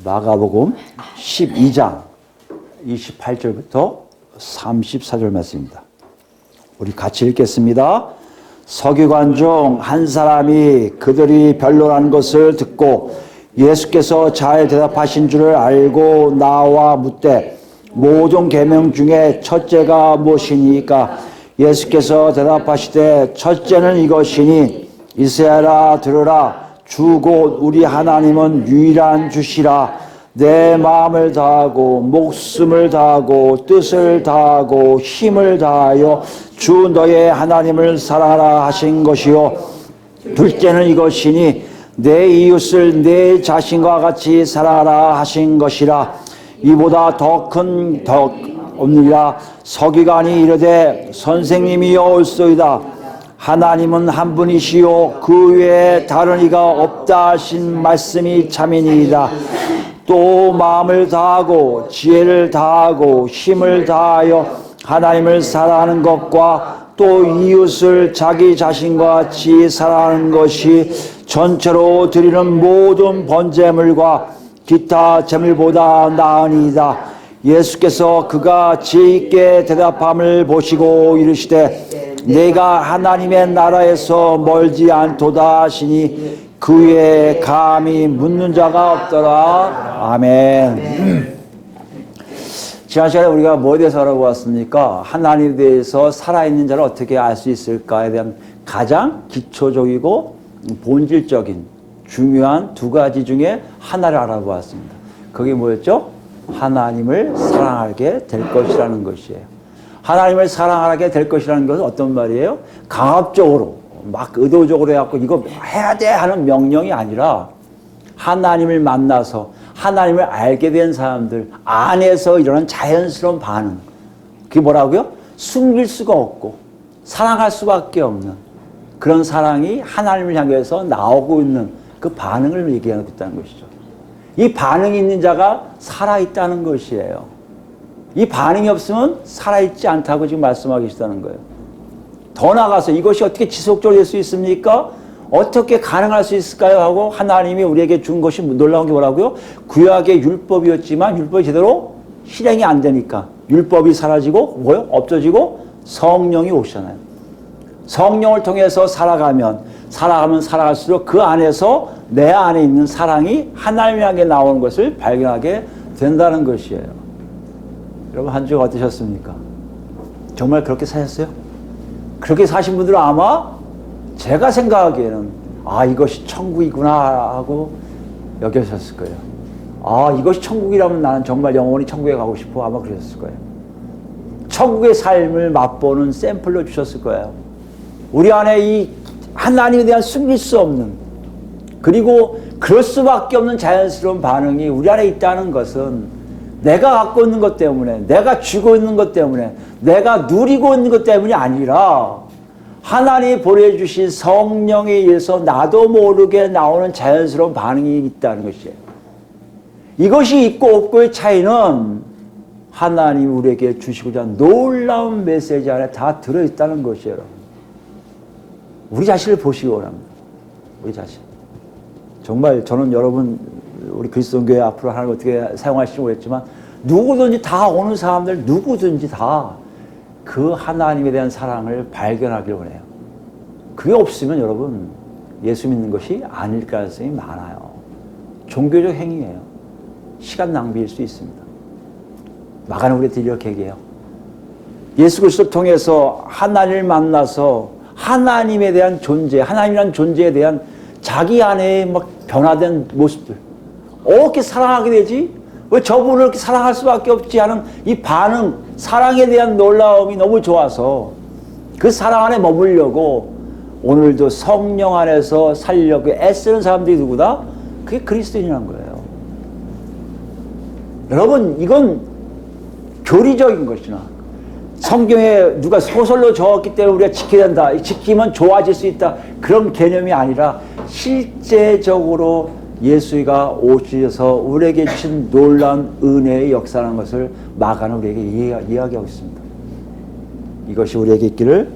마가복음 12장 28절부터 34절 말씀입니다. 우리 같이 읽겠습니다. 서기관 중 한 사람이 그들이 변론한 것을 듣고 예수께서 잘 대답하신 줄을 알고 나와 묻되 모든 계명 중에 첫째가 무엇이니까? 예수께서 대답하시되 첫째는 이것이니 이스라엘아 들으라. 주 곧 우리 하나님은 유일한 주시라. 내 마음을 다하고 목숨을 다하고 뜻을 다하고 힘을 다하여 주 너의 하나님을 사랑하라 하신 것이요. 둘째는 이것이니 내 이웃을 내 자신과 같이 사랑하라 하신 것이라. 이보다 더 큰 덕 없느니라. 서기관이 이르되 선생님이여 옳소이다. 하나님은 한 분이시요 그 외에 다른 이가 없다 하신 말씀이 참이니이다. 또 마음을 다하고 지혜를 다하고 힘을 다하여 하나님을 사랑하는 것과 또 이웃을 자기 자신과 같이 사랑하는 것이 전체로 드리는 모든 번제물과 기타 제물보다 나으니이다. 예수께서 그가 지혜 있게 대답함을 보시고 이르시되 내가 하나님의 나라에서 멀지 않도다 하시니 그 외에 감히 묻는 자가 없더라. 아멘. 지난 시간에 우리가 뭐에 대해서 알아보았습니까? 하나님에 대해서 살아있는 자를 어떻게 알 수 있을까에 대한 가장 기초적이고 본질적인 중요한 두 가지 중에 하나를 알아보았습니다. 그게 뭐였죠? 하나님을 사랑하게 될 것이라는 것이에요. 하나님을 사랑하게 될 것이라는 것은 어떤 말이에요? 강압적으로 막 의도적으로 해갖고 이거 해야 돼 하는 명령이 아니라 하나님을 만나서 하나님을 알게 된 사람들 안에서 일어나는 자연스러운 반응. 그게 뭐라고요? 숨길 수가 없고 사랑할 수밖에 없는 그런 사랑이 하나님을 향해서 나오고 있는 그 반응을 얘기하고 있다는 것이죠. 이 반응이 있는 자가 살아있다는 것이에요. 이 반응이 없으면 살아있지 않다고 지금 말씀하고 계시다는 거예요. 더 나아가서 이것이 어떻게 지속적으로 될 수 있습니까? 어떻게 가능할 수 있을까요? 하고 하나님이 우리에게 준 것이 놀라운 게 뭐라고요? 구약의 율법이었지만 율법이 제대로 실행이 안 되니까 율법이 사라지고 뭐요? 없어지고 성령이 오시잖아요. 성령을 통해서 살아가면 살아갈수록 그 안에서 내 안에 있는 사랑이 하나님을 향해 나오는 것을 발견하게 된다는 것이에요. 여러분 한 주가 어떠셨습니까? 정말 그렇게 사셨어요? 그렇게 사신 분들은 아마 제가 생각하기에는 이것이 천국이구나 하고 여겨졌을 거예요. 이것이 천국이라면 나는 정말 영원히 천국에 가고 싶어 아마 그러셨을 거예요. 천국의 삶을 맛보는 샘플로 주셨을 거예요. 우리 안에 이 하나님에 대한 숨길 수 없는 그리고 그럴 수밖에 없는 자연스러운 반응이 우리 안에 있다는 것은 내가 갖고 있는 것 때문에 내가 쥐고 있는 것 때문에 내가 누리고 있는 것 때문이 아니라 하나님이 보내주신 성령에 의해서 나도 모르게 나오는 자연스러운 반응이 있다는 것이에요. 이것이 있고 없고의 차이는 하나님이 우리에게 주시고자 하는 놀라운 메시지 안에 다 들어있다는 것이에요. 우리 자신을 보시기 원합니다. 우리 자신. 정말 저는 여러분 우리 그리스도교회 앞으로 하나님 어떻게 사용하실지 모르겠지만 누구든지 다 오는 사람들 누구든지 다 그 하나님에 대한 사랑을 발견하길 원해요. 그게 없으면 여러분 예수 믿는 것이 아닐 가능성이 많아요. 종교적 행위예요. 시간 낭비일 수 있습니다. 마가는 우리한테 이렇게 얘기해요. 예수 그리스도를 통해서 하나님을 만나서 하나님에 대한 존재, 하나님이라는 존재에 대한 자기 안에 막 변화된 모습들. 어떻게 사랑하게 되지? 왜 저분을 이렇게 사랑할 수밖에 없지 하는 이 반응, 사랑에 대한 놀라움이 너무 좋아서 그 사랑 안에 머물려고 오늘도 성령 안에서 살려고 애쓰는 사람들이 누구다? 그게 그리스도인이라는 거예요. 여러분, 이건 교리적인 것이나 성경에 누가 소설로 적었기 때문에 우리가 지켜야 된다. 지키면 좋아질 수 있다. 그런 개념이 아니라 실제적으로 예수가 오셔서 우리에게 주신 놀라운 은혜의 역사라는 것을 마가는 우리에게 이야기하고 있습니다. 이것이 우리에게 있기를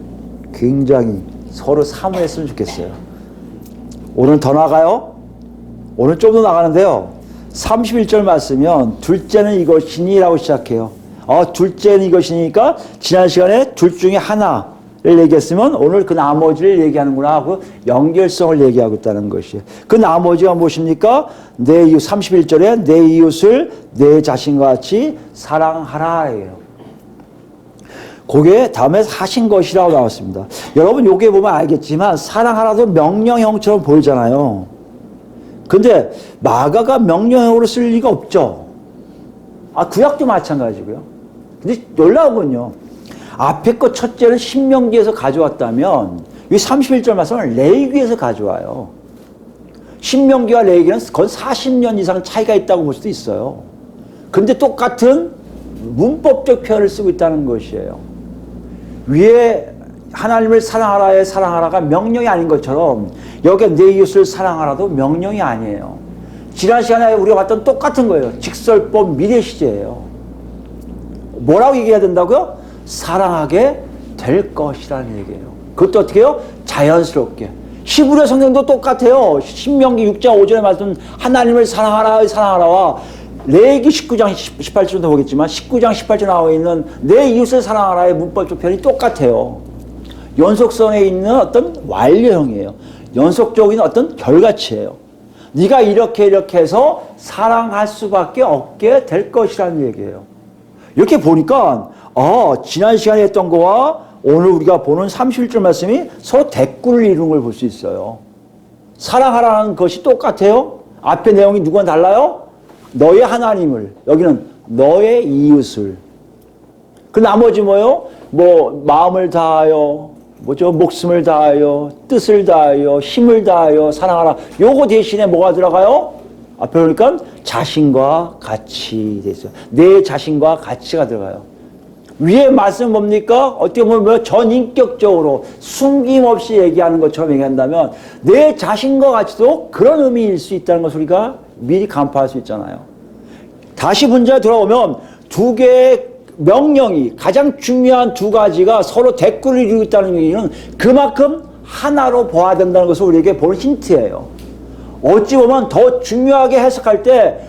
굉장히 서로 사모했으면 좋겠어요. 오늘 더 나가요? 오늘 좀 더 나가는데요. 31절 말씀이면 둘째는 이것이니라고 시작해요. 둘째는 이것이니까 지난 시간에 둘 중에 하나를 얘기했으면 오늘 그 나머지를 얘기하는구나 하고 연결성을 얘기하고 있다는 것이에요. 그 나머지가 무엇입니까? 내 이웃 31절에 내 이웃을 내 자신과 같이 사랑하라예요. 그게 다음에 하신 것이라고 나왔습니다. 여러분 요게 보면 알겠지만 사랑하라도 명령형처럼 보이잖아요. 근데 마가가 명령형으로 쓸 리가 없죠. 구약도 마찬가지고요. 근데 놀라운 건요. 앞에 거 첫째는 신명기에서 가져왔다면 이 31절 말씀은 레위기에서 가져와요. 신명기와 레위기는 거의 40년 이상 차이가 있다고 볼 수도 있어요. 근데 똑같은 문법적 표현을 쓰고 있다는 것이에요. 위에 하나님을 사랑하라의 사랑하라가 명령이 아닌 것처럼 여기 내 이웃을 사랑하라도 명령이 아니에요. 지난 시간에 우리가 봤던 똑같은 거예요. 직설법 미래 시제예요. 뭐라고 얘기해야 된다고요? 사랑하게 될 것이라는 얘기예요. 그것도 어떻게 해요? 자연스럽게. 히브리 성경도 똑같아요. 신명기 6장 5절에 말씀 하나님을 사랑하라 사랑하라와 레위기 19장 18절도 보겠지만 19장 18절 나와 있는 내 이웃을 사랑하라의 문법적 표현이 똑같아요. 연속성에 있는 어떤 완료형이에요. 연속적인 어떤 결과치예요. 네가 이렇게 해서 사랑할 수밖에 없게 될 것이라는 얘기예요. 이렇게 보니까 지난 시간에 했던 거와 오늘 우리가 보는 31절 말씀이 서로 대꾸를 이루는 걸 볼 수 있어요. 사랑하라는 것이 똑같아요. 앞에 내용이 누구와 달라요? 너의 하나님을, 여기는 너의 이웃을. 그 나머지 뭐요? 마음을 다하여, 목숨을 다하여, 뜻을 다하여, 힘을 다하여 사랑하라. 요거 대신에 뭐가 들어가요? 앞에 보니까 자신과 같이 돼 있어요. 내 자신과 같이가 들어가요. 위에 말씀 뭡니까? 어떻게 보면 전인격적으로 숨김없이 얘기하는 것처럼 얘기한다면 내 자신과 같이도 그런 의미일 수 있다는 것을 우리가 미리 간파할 수 있잖아요. 다시 문제에 돌아오면 두 개의 명령이 가장 중요한 두 가지가 서로 대꾸를 이루고 있다는 얘기는 그만큼 하나로 봐야 된다는 것을 우리에게 보는 힌트예요. 어찌 보면 더 중요하게 해석할 때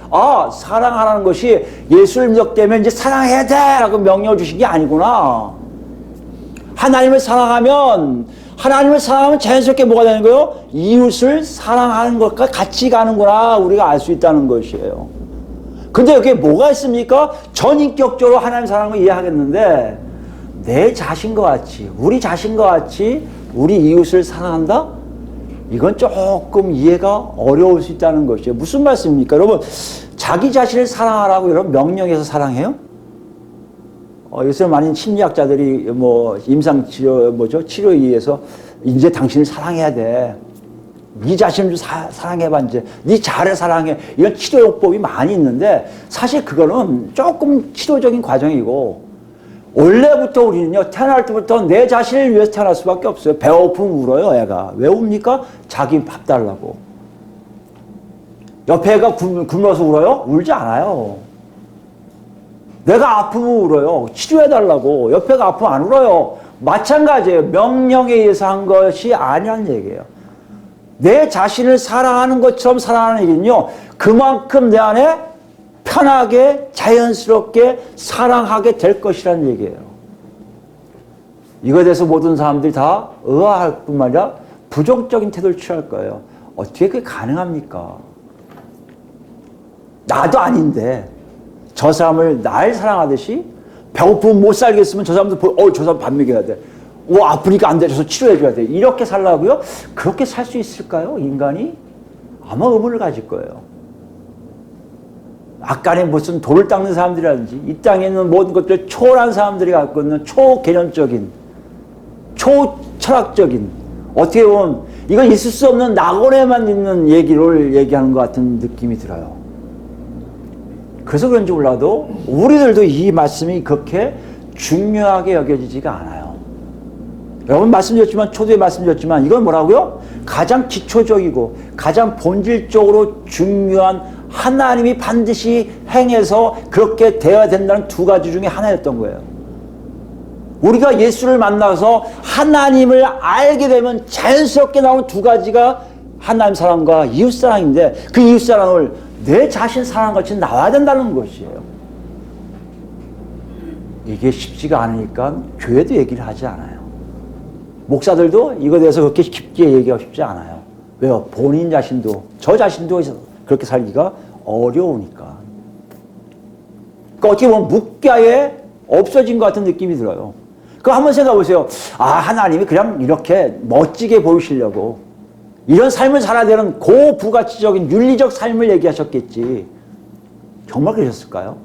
사랑하라는 것이 예수를 믿었다면 이제 사랑해야 돼 라고 명령을 주신 게 아니구나. 하나님을 사랑하면 자연스럽게 뭐가 되는 거예요? 이웃을 사랑하는 것과 같이 가는구나 우리가 알 수 있다는 것이에요. 근데 여기에 뭐가 있습니까? 전인격적으로 하나님 사랑하는 걸 이해하겠는데 내 자신과 같이 우리 자신과 같이 우리 이웃을 사랑한다? 이건 조금 이해가 어려울 수 있다는 것이에요. 무슨 말씀입니까? 여러분 자기 자신을 사랑하라고 여러분 명령해서 사랑해요? 요새 많은 심리학자들이 임상치료 치료에 의해서 이제 당신을 사랑해야 돼. 네 자신을 좀 사랑해봐 이제. 네 자를 사랑해. 이런 치료요법이 많이 있는데 사실 그거는 조금 치료적인 과정이고 원래부터 우리는요 태어날 때부터 내 자신을 위해서 태어날 수밖에 없어요. 배고프면 울어요 애가. 왜 웁니까? 자기 밥 달라고. 옆에 애가 굶어서 울어요? 울지 않아요. 내가 아프면 울어요. 치료해달라고. 옆에 애가 아프면 안 울어요. 마찬가지예요. 명령에 의해서 한 것이 아니라는 얘기예요. 내 자신을 사랑하는 것처럼 사랑하는 얘기는요 그만큼 내 안에 편하게 자연스럽게 사랑하게 될 것이라는 얘기예요. 이거에 대해서 모든 사람들이 다 의아할 뿐만 아니라 부정적인 태도를 취할 거예요. 어떻게 그게 가능합니까? 나도 아닌데 저 사람을 날 사랑하듯이 배고프면 못 살겠으면 저 사람도 저 사람 밥 먹여야 돼. 아프니까 안 돼. 저 치료해줘야 돼. 이렇게 살라고요? 그렇게 살 수 있을까요? 인간이? 아마 의문을 가질 거예요. 아까는 무슨 돌을 닦는 사람들이라든지 이 땅에 있는 모든 것들 초월한 사람들이 갖고 있는 초개념적인 초철학적인 어떻게 보면 이건 있을 수 없는 낙원에만 있는 얘기를 얘기하는 것 같은 느낌이 들어요. 그래서 그런지 몰라도 우리들도 이 말씀이 그렇게 중요하게 여겨지지가 않아요. 여러분 말씀드렸지만 초두에 말씀드렸지만 이건 뭐라고요? 가장 기초적이고 가장 본질적으로 중요한 하나님이 반드시 행해서 그렇게 되어야 된다는 두 가지 중에 하나였던 거예요. 우리가 예수를 만나서 하나님을 알게 되면 자연스럽게 나오는 두 가지가 하나님 사랑과 이웃 사랑인데 그 이웃 사랑을 내 자신 사랑하는 것이 나와야 된다는 것이에요. 이게 쉽지가 않으니까 교회도 얘기를 하지 않아요. 목사들도 이거에 대해서 그렇게 깊게 얘기하고 싶지 않아요. 왜요? 본인 자신도, 저 자신도 그렇게 살기가 어려우니까. 그러니까 어떻게 보면 묵가에 없어진 것 같은 느낌이 들어요. 그거 한번 생각해 보세요. 아, 하나님이 그냥 이렇게 멋지게 보이시려고 이런 삶을 살아야 되는 고부가치적인 윤리적 삶을 얘기하셨겠지. 정말 그러셨을까요?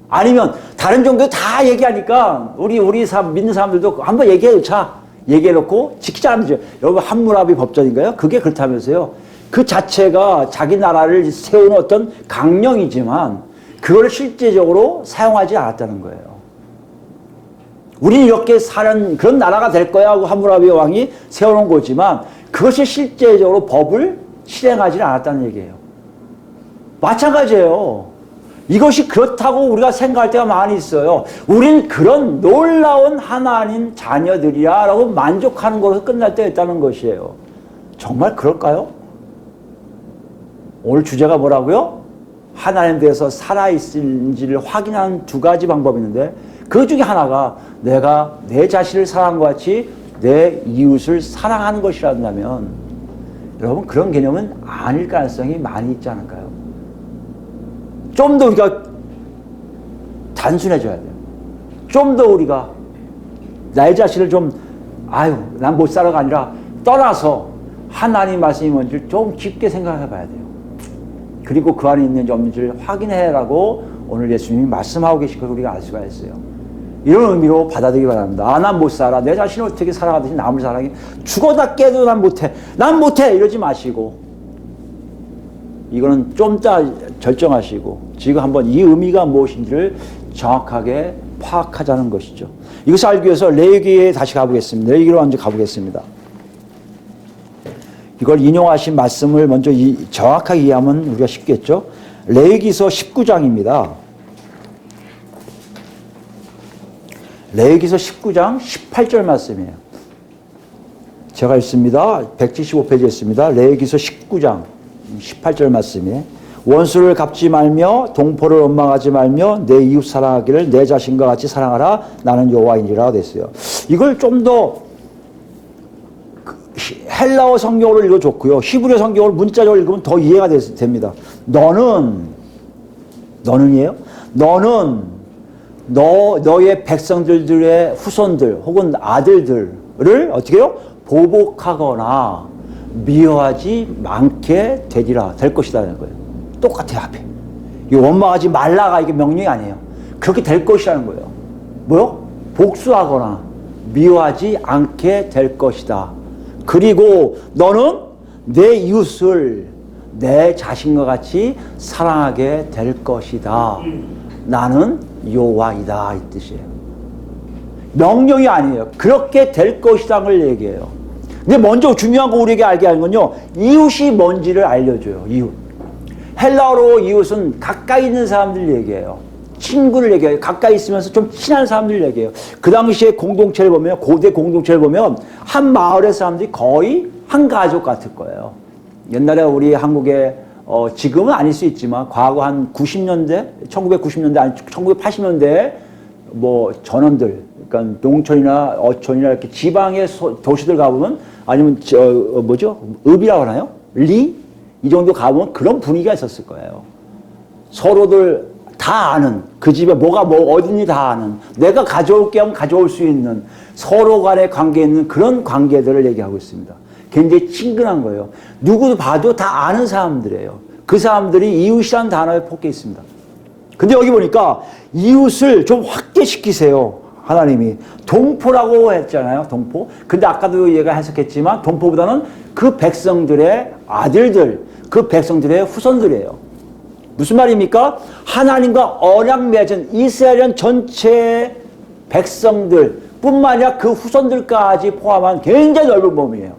아니면 다른 종교 다 얘기하니까 우리 믿는 사람들도 한번 얘기해놓자. 얘기해놓고 지키지 않으면 되죠. 여러분 함무라비 법전인가요? 그게 그렇다면서요. 그 자체가 자기 나라를 세우는 어떤 강령이지만 그걸 실제적으로 사용하지 않았다는 거예요. 우리는 이렇게 사는 그런 나라가 될 거야 하고 함무라비 왕이 세워놓은 거지만 그것이 실제적으로 법을 실행하지 않았다는 얘기예요. 마찬가지예요. 이것이 그렇다고 우리가 생각할 때가 많이 있어요. 우린 그런 놀라운 하나님 자녀들이야 라고 만족하는 것으로 끝날 때가 있다는 것이에요. 정말 그럴까요? 오늘 주제가 뭐라고요? 하나님에 대해서 살아있는지를 확인하는 두 가지 방법이 있는데 그 중에 하나가 내가 내 자신을 사랑한 것 같이 내 이웃을 사랑하는 것이란다면 여러분 그런 개념은 아닐 가능성이 많이 있지 않을까요? 좀 더 우리가 단순해져야 돼요. 좀 더 우리가 나의 자신을 좀 난 못 살아가 아니라 떠나서 하나님 말씀이 뭔지를 좀 깊게 생각해 봐야 돼요. 그리고 그 안에 있는지 없는지를 확인해라고 오늘 예수님이 말씀하고 계신 걸 우리가 알 수가 있어요. 이런 의미로 받아들이기 바랍니다. 난 못 살아. 내 자신을 어떻게 살아가듯이 남을 사랑해. 죽어다 깨도 난 못해. 난 못해. 이러지 마시고 이거는 좀 더 결정하시고 지금 한번 이 의미가 무엇인지를 정확하게 파악하자는 것이죠. 이것을 알기 위해서 레위기에 다시 가보겠습니다. 레위기로 먼저 가보겠습니다. 이걸 인용하신 말씀을 먼저 정확하게 이해하면 우리가 쉽겠죠. 레위기서 19장입니다. 레위기서 19장 18절 말씀이에요. 제가 읽습니다. 175페이지에 있습니다. 레위기서 19장 18절 말씀이에요. 원수를 갚지 말며 동포를 원망하지 말며 내 이웃 사랑하기를 내 자신과 같이 사랑하라. 나는 여호와이니라 됐어요. 이걸 좀 더 헬라어 성경으로 읽어 좋고요. 히브리 성경으로 문자적으로 읽으면 더 이해가 됩니다. 너는이에요? 너는 너의 백성들의 후손들 혹은 아들들을 어떻게 해요? 보복하거나 미워하지 않게 될 것이라는 거예요. 똑같아요, 앞에. 이 원망하지 말라가 이게 명령이 아니에요. 그렇게 될 것이라는 거예요. 뭐요? 복수하거나 미워하지 않게 될 것이다. 그리고 너는 내 이웃을 내 자신과 같이 사랑하게 될 것이다. 나는 여호와이다 이 뜻이에요. 명령이 아니에요. 그렇게 될 것이다를 얘기해요. 근데 먼저 중요한 거 우리에게 알게 하는 건요. 이웃이 뭔지를 알려줘요. 이웃. 헬라어로 이웃은 가까이 있는 사람들 얘기해요. 친구를 얘기해요. 가까이 있으면서 좀 친한 사람들 얘기해요. 그 당시에 공동체를 보면 고대 공동체를 보면 한 마을의 사람들이 거의 한 가족 같을 거예요. 옛날에 우리 한국에 지금은 아닐 수 있지만 과거 한 90년대, 1990년대 아니 1980년대에 뭐 전원들 그러니까 농촌이나 어촌이나 이렇게 지방의 도시들 가보면 아니면 읍이라고 하나요? 이 정도 가보면 그런 분위기가 있었을 거예요. 서로들 다 아는 그 집에 뭐가 어딘지 다 아는 내가 가져올 게 하면 가져올 수 있는 서로 간의 관계에 있는 그런 관계들을 얘기하고 있습니다. 굉장히 친근한 거예요. 누구도 봐도 다 아는 사람들이에요. 그 사람들이 이웃이라는 단어에 포함되어 있습니다. 근데 여기 보니까 이웃을 좀 확대시키세요. 하나님이 동포라고 했잖아요. 동포. 근데 아까도 얘가 해석했지만 동포보다는 그 백성들의 아들들, 그 백성들의 후손들이에요. 무슨 말입니까? 하나님과 언약 맺은 이스라엘 전체 백성들 뿐만 아니라 그 후손들까지 포함한 굉장히 넓은 범위예요.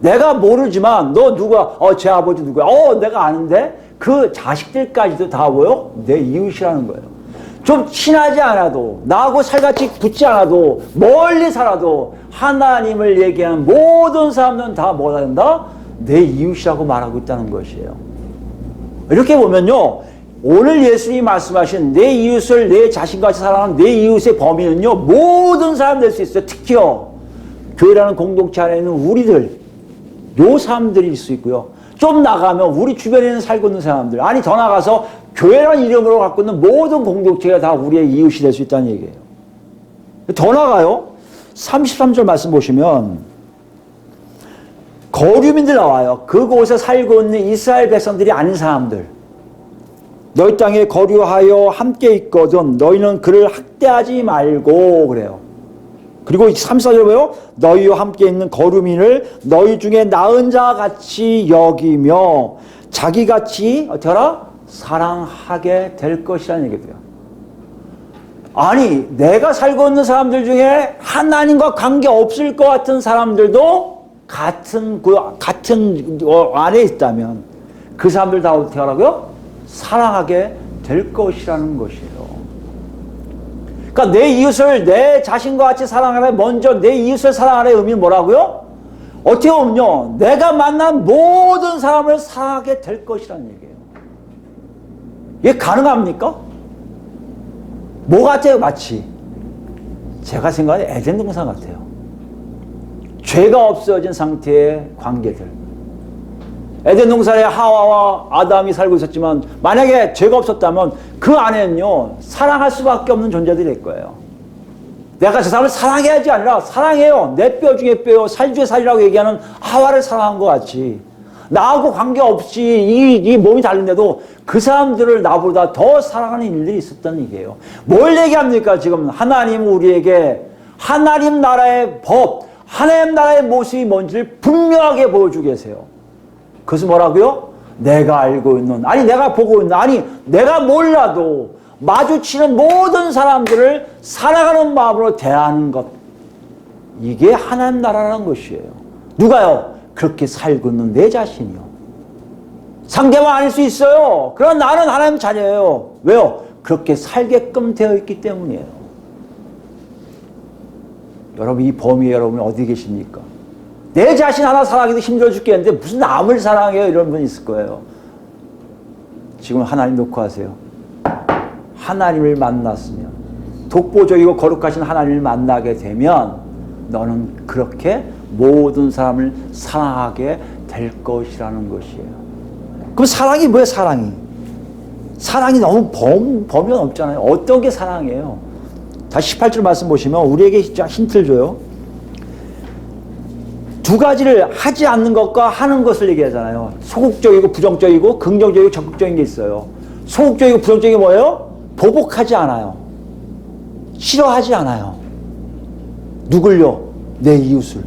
내가 모르지만 너 누가 제 아버지 누구야? 내가 아는데 그 자식들까지도 다 뭐요? 내 이웃이라는 거예요. 좀 친하지 않아도 나하고 살같이 붙지 않아도 멀리 살아도 하나님을 얘기하는 모든 사람들은 다 뭐가 된다? 내 이웃이라고 말하고 있다는 것이에요. 이렇게 보면요, 오늘 예수님이 말씀하신 내 이웃을 내 자신같이 사랑하는 내 이웃의 범위는요, 모든 사람 될 수 있어요. 특히요, 교회라는 공동체 안에 있는 우리들, 요 사람들일 수 있고요. 좀 나가면 우리 주변에는 살고 있는 사람들, 아니 더 나가서 교회라는 이름으로 갖고 있는 모든 공동체가 다 우리의 이웃이 될 수 있다는 얘기예요. 더 나가요. 33절 말씀 보시면 거류민들 나와요. 그곳에 살고 있는 이스라엘 백성들이 아닌 사람들. 너희 땅에 거류하여 함께 있거든 너희는 그를 학대하지 말고 그래요. 그리고 34절 뭐요? 너희와 함께 있는 거류민을 너희 중에 나은 자 같이 여기며 자기같이 어떻게 하라? 사랑하게 될 것이라는 얘기예요. 아니 내가 살고 있는 사람들 중에 하나님과 관계 없을 것 같은 사람들도 같은 안에 있다면 그 사람들 다 어떻게 하라고요? 사랑하게 될 것이라는 것이에요. 그러니까 내 이웃을 내 자신과 같이 사랑하라. 먼저 내 이웃을 사랑하라의 의미는 뭐라고요? 어떻게 보면요, 내가 만난 모든 사람을 사랑하게 될 것이라는 얘기예요. 이게 가능합니까? 뭐 같아요? 마치 제가 생각하는 에덴 동산 같아요. 죄가 없어진 상태의 관계들. 에덴 동산에 하와와 아담이 살고 있었지만 만약에 죄가 없었다면 그 안에는요 사랑할 수밖에 없는 존재들이 될 거예요. 내가 저 사람을 사랑해야지 아니라 사랑해요. 내 뼈 중에 뼈요 살 중에 살이라고 얘기하는 하와를 사랑한 것 같이 나하고 관계없이 이 몸이 다른데도 그 사람들을 나보다 더 사랑하는 일들이 있었다는 얘기예요. 뭘 얘기합니까? 지금 하나님 우리에게 하나님 나라의 법, 하나님 나라의 모습이 뭔지를 분명하게 보여주고 계세요. 그것은 뭐라고요? 내가 알고 있는, 아니 내가 보고 있는, 아니 내가 몰라도 마주치는 모든 사람들을 사랑하는 마음으로 대하는 것. 이게 하나님 나라라는 것이에요. 누가요? 그렇게 살고 있는 내 자신이요. 상대방 아닐 수 있어요. 그러나 나는 하나님 자녀예요. 왜요? 그렇게 살게끔 되어 있기 때문이에요. 여러분 이 범위에 여러분 어디 계십니까? 내 자신 하나 사랑하기도 힘들어 죽겠는데 무슨 남을 사랑해요? 이런 분 있을 거예요. 지금 하나님 놓고 하세요. 하나님을 만났으면 독보적이고 거룩하신 하나님을 만나게 되면 너는 그렇게 모든 사람을 사랑하게 될 것이라는 것이에요. 그럼 사랑이 뭐예요? 사랑이. 사랑이 너무 범위가 없잖아요. 어떤 게 사랑이에요? 다시 18절 말씀 보시면 우리에게 힌트를 줘요. 두 가지를 하지 않는 것과 하는 것을 얘기하잖아요. 소극적이고 부정적이고 긍정적이고 적극적인 게 있어요. 소극적이고 부정적인 게 뭐예요? 보복하지 않아요. 싫어하지 않아요. 누굴요? 내 이웃을.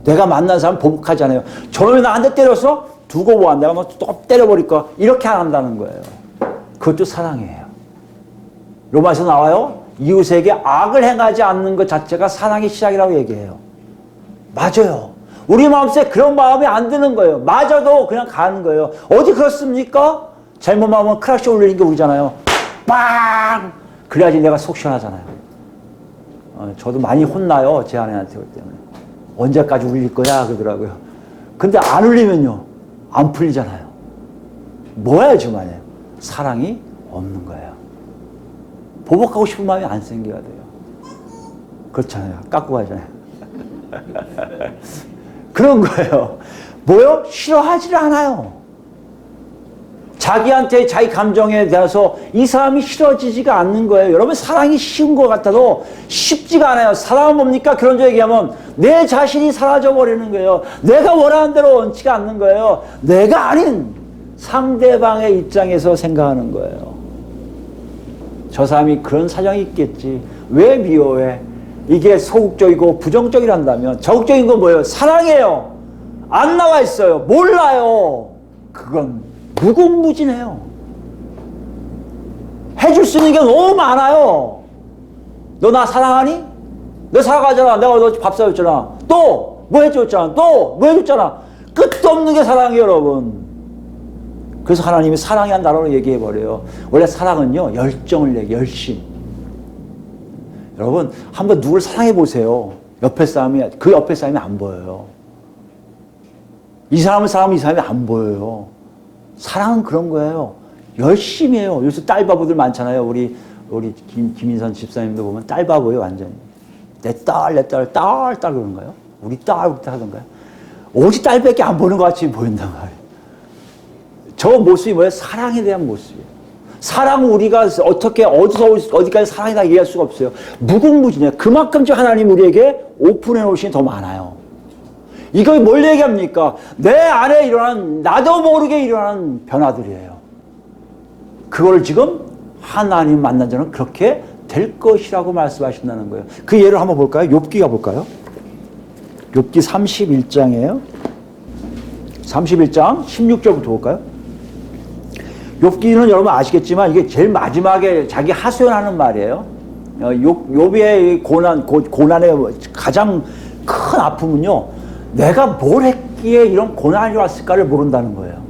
내가 만난 사람 보복하지 않아요. 저놈이 나한테 때렸어? 두고 보안. 내가 뭐 또 때려버릴 거야. 이렇게 안 한다는 거예요. 그것도 사랑이에요. 로마에서 나와요. 이웃에게 악을 행하지 않는 것 자체가 사랑의 시작이라고 얘기해요. 맞아요. 우리 마음속에 그런 마음이 안 드는 거예요. 맞아도 그냥 가는 거예요. 어디 그렇습니까? 잘못만 하면 크락시 올리는 게 우리잖아요. 빵! 그래야지 내가 속 시원하잖아요. 저도 많이 혼나요. 제 아내한테 그럴 때문에. 언제까지 울릴 거야? 그러더라고요. 근데 안 울리면요. 안 풀리잖아요. 뭐야 지금 아니에요? 사랑이 없는 거예요. 보복하고 싶은 마음이 안 생겨야 돼요. 그렇잖아요. 깎고 가잖아요. 그런 거예요. 뭐요? 싫어하지를 않아요. 자기한테 자기 감정에 대해서 이 사람이 싫어지지가 않는 거예요. 여러분 사랑이 쉬운 것 같아도 쉽지가 않아요. 사랑은 뭡니까? 그런 저 얘기하면 내 자신이 사라져 버리는 거예요. 내가 원하는 대로 원치가 않는 거예요. 내가 아닌 상대방의 입장에서 생각하는 거예요. 저 사람이 그런 사정이 있겠지. 왜 미워해? 이게 소극적이고 부정적이란다면 적극적인 건 뭐예요? 사랑해요. 안 나와 있어요. 몰라요. 그건 무궁무진해요. 해줄 수 있는 게 너무 많아요. 너 나 사랑하니? 너 사랑하잖아. 내가 너 밥 사줬잖아. 또 뭐 해줬잖아. 또 뭐 해줬잖아. 끝도 없는 게 사랑이에요, 여러분. 그래서 하나님이 사랑이 한 나라로 얘기해버려요. 원래 사랑은요, 열정을 얘기해요. 열심. 여러분, 한번 누굴 사랑해보세요. 옆에 사람이, 그 옆에 사람이 안 보여요. 이 사람을 사랑하면 이 사람이 안 보여요. 사랑은 그런 거예요. 열심히 해요. 요새 딸바보들 많잖아요. 우리 김인선 집사님도 보면 딸바보예요, 완전히. 내 딸 그러는가요? 우리 딸 하던가요? 오직 딸밖에 안 보는 것 같이 보인단 말이에요. 저 모습이 뭐예요? 사랑에 대한 모습이에요. 사랑은 우리가 어떻게, 어디까지 사랑이다 얘기할 수가 없어요. 무궁무진해요. 그만큼 하나님 우리에게 오픈해 놓으신 더 많아요. 이거 뭘 얘기합니까? 내 안에 일어난, 나도 모르게 일어나는 변화들이에요. 그걸 지금 하나님 만난 자는 그렇게 될 것이라고 말씀하신다는 거예요. 그 예를 한번 볼까요? 욥기 가볼까요? 욥기 31장이에요. 31장 16절부터 볼까요? 욥기는 여러분 아시겠지만 이게 제일 마지막에 자기 하소연하는 말이에요. 욥의 고난의 가장 큰 아픔은요, 내가 뭘 했기에 이런 고난이 왔을까를 모른다는 거예요.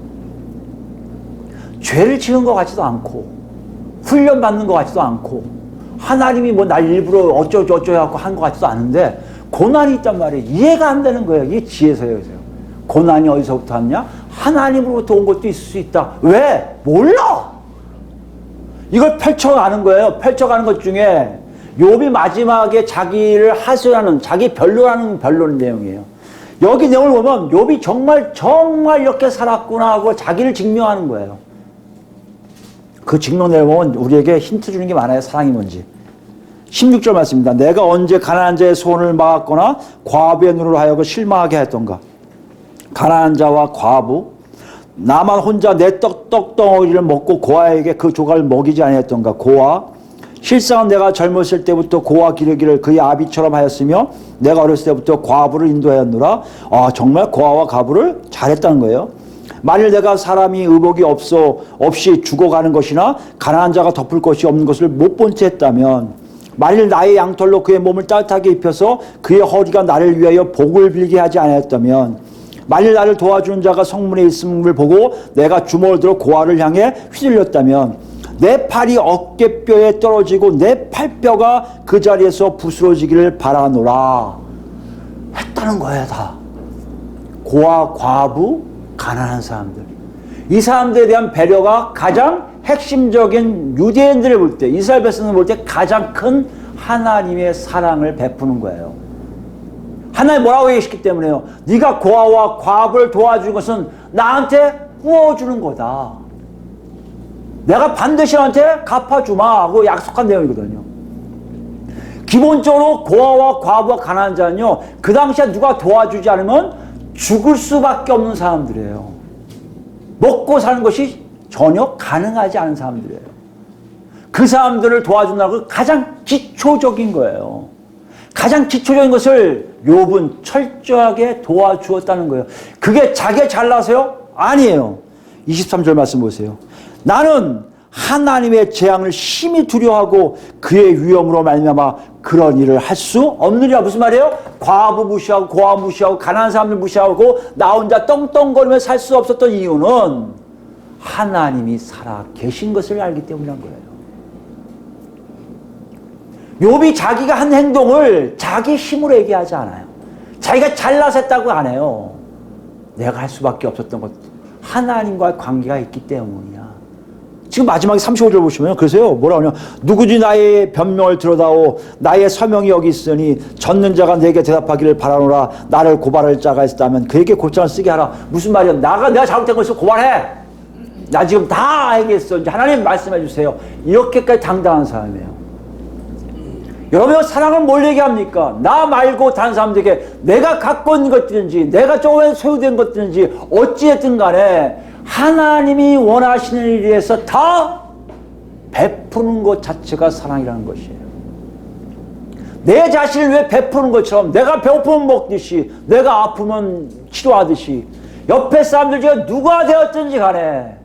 죄를 지은 것 같지도 않고, 훈련받는 것 같지도 않고, 하나님이 뭐 날 일부러 어쩌고 해갖고 한 것 같지도 않은데, 고난이 있단 말이에요. 이해가 안 되는 거예요. 이게 지혜서예요. 고난이 어디서부터 왔냐? 하나님으로부터 온 것도 있을 수 있다. 왜? 몰라! 이걸 펼쳐가는 거예요. 펼쳐가는 것 중에 욥이 마지막에 자기를 하소연하는, 자기 변론하는 변론 내용이에요. 여기 내용을 보면 욥이 정말 이렇게 살았구나 하고 자기를 증명하는 거예요. 그 증명 내용은 우리에게 힌트 주는 게 많아요. 사랑이 뭔지. 16절 말씀입니다. 내가 언제 가난한 자의 소원을 막았거나 과부의 눈으로 하여금 실망하게 했던가. 가난한 자와 과부, 나만 혼자 내 떡덩어리를 먹고 고아에게 그 조각을 먹이지 아니했던가. 고아, 실상은 내가 젊었을 때부터 고아 기르기를 그의 아비처럼 하였으며 내가 어렸을 때부터 과부를 인도하였노라. 정말 고아와 과부를 잘했다는 거예요. 만일 내가 사람이 의복이 없이 죽어가는 것이나 가난한 자가 덮을 것이 없는 것을 못 본 채 했다면, 만일 나의 양털로 그의 몸을 따뜻하게 입혀서 그의 허리가 나를 위하여 복을 빌게 하지 않았다면, 만일 나를 도와주는 자가 성문에 있음을 보고 내가 주먹을 들어 고아를 향해 휘둘렸다면, 내 팔이 어깨뼈에 떨어지고 내 팔뼈가 그 자리에서 부스러지기를 바라노라 했다는 거예요. 다 고아, 과부, 가난한 사람들, 이 사람들에 대한 배려가 가장 핵심적인, 유대인들을 볼 때, 이스라엘 백성을 볼 때 가장 큰 하나님의 사랑을 베푸는 거예요. 하나님 뭐라고 얘기했기 때문에요. 네가 고아와 과부를 도와준 것은 나한테 구워주는 거다. 내가 반드시 너한테 갚아주마 하고 약속한 내용이거든요. 기본적으로 고아와 과부와 가난한 자는요, 그 당시에 누가 도와주지 않으면 죽을 수밖에 없는 사람들이에요. 먹고 사는 것이 전혀 가능하지 않은 사람들이에요. 그 사람들을 도와준다고 가장 기초적인 거예요. 가장 기초적인 것을 욥은 철저하게 도와주었다는 거예요. 그게 자기가 잘나서요? 아니에요. 23절 말씀 보세요. 나는 하나님의 재앙을 심히 두려워하고 그의 위엄으로 말미암아 그런 일을 할 수 없느니라. 무슨 말이에요? 과부 무시하고 고아 무시하고 가난한 사람들 무시하고 나 혼자 떵떵거리며 살 수 없었던 이유는 하나님이 살아 계신 것을 알기 때문이란 거예요. 욥이 자기가 한 행동을 자기 힘으로 얘기하지 않아요. 자기가 잘나서 했다고 안 해요. 내가 할 수밖에 없었던 것, 하나님과의 관계가 있기 때문이야. 지금 마지막에 35절 보시면 그러세요. 뭐라 하냐? 누구지 나의 변명을 들어다오. 나의 서명이 여기 있으니 젖는 자가 내게 대답하기를 바라노라. 나를 고발할 자가 있다면 그에게 고창을 쓰게 하라. 무슨 말이야? 내가 잘못된 거 있어 고발해. 나 지금 다 알겠어. 이제 하나님 말씀해 주세요. 이렇게까지 당당한 사람이에요. 여러분, 사랑은 뭘 얘기합니까? 나 말고 다른 사람들에게 내가 갖고 있는 것들인지 내가 조금에 소유된 것들인지 어찌됐든 간에 하나님이 원하시는 일에 대해서 다 베푸는 것 자체가 사랑이라는 것이에요. 내 자신을 왜 베푸는 것처럼 내가 배고프면 먹듯이 내가 아프면 치료하듯이 옆에 사람들 중에 누가 되었든지 간에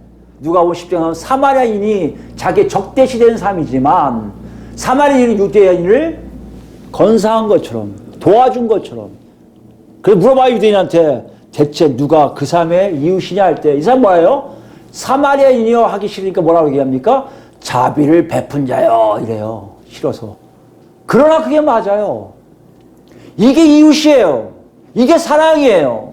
누가 50장 사마리아인이 자기의 적대시되는 사람이지만 사마리아인이 유대인을 건사한 것처럼 도와준 것처럼 그래서 물어봐요. 유대인한테 대체 누가 그 사람의 이웃이냐 할 때 이 사람 뭐예요? 사마리아인이요 하기 싫으니까 뭐라고 얘기합니까? 자비를 베푼 자요 이래요. 싫어서. 그러나 그게 맞아요. 이게 이웃이에요. 이게 사랑이에요.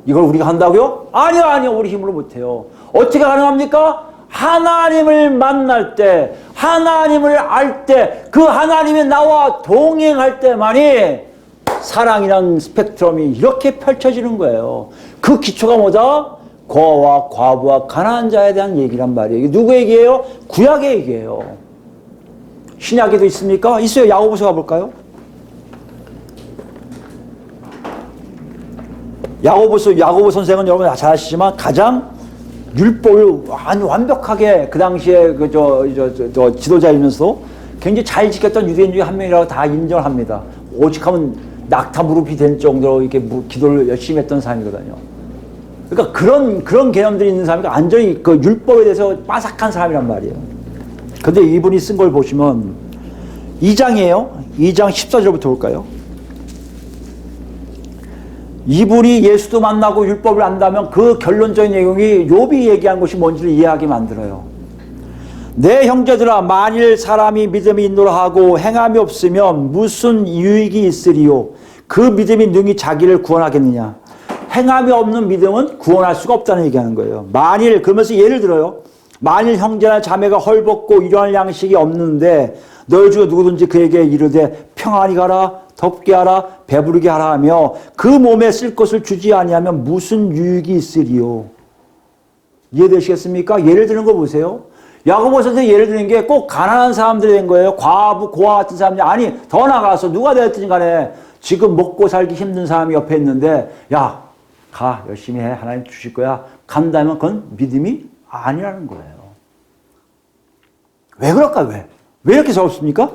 이걸 우리가 한다고요? 아니요, 아니요. 우리 힘으로 못해요. 어떻게 가능합니까? 하나님을 만날 때, 하나님을 알 때, 그 하나님이 나와 동행할 때만이 사랑이라는 스펙트럼이 이렇게 펼쳐지는 거예요. 그 기초가 뭐다? 고아와 과부와 가난한 자에 대한 얘기란 말이에요. 이게 누구 얘기예요? 구약의 얘기예요. 신약에도 있습니까? 있어요. 야고보서 가볼까요? 야고보 선생은 여러분 잘 아시지만 가장 율법을 아주 완벽하게 그 당시에 지도자이면서 굉장히 잘 지켰던 유대인 중에 한 명이라고 다 인정을 합니다. 오직 하면 낙타 무릎이 될 정도로 이렇게 기도를 열심히 했던 사람이거든요. 그러니까 그런 개념들이 있는 사람이 완전히 그 율법에 대해서 빠삭한 사람이란 말이에요. 근데 이분이 쓴 걸 보시면 2장이에요. 2장 14절부터 볼까요? 이분이 예수도 만나고 율법을 안다면 그 결론적인 내용이 욥이 얘기한 것이 뭔지를 이해하게 만들어요. 내 형제들아, 만일 사람이 믿음이 있노라 하고 행함이 없으면 무슨 유익이 있으리요? 그 믿음이 능히 자기를 구원하겠느냐? 행함이 없는 믿음은 구원할 수가 없다는 얘기하는 거예요. 만일, 그러면서 예를 들어요. 만일 형제나 자매가 헐벗고 일용할 양식이 없는데 너희 중에 누구든지 그에게 이르되 평안히 가라, 덥게 하라, 배부르게 하라 하며 그 몸에 쓸 것을 주지 아니하면 무슨 유익이 있으리요? 이해되시겠습니까? 예를 드는 거 보세요. 야고보서도 예를 드는 게 꼭 가난한 사람들이 된 거예요. 과부, 고아 같은 사람들이. 아니, 더 나가서 누가 되었든 간에 지금 먹고 살기 힘든 사람이 옆에 있는데 야, 가, 열심히 해. 하나님 주실 거야. 간다면 그건 믿음이 아니라는 거예요. 왜 그럴까? 왜 이렇게 적었습니까?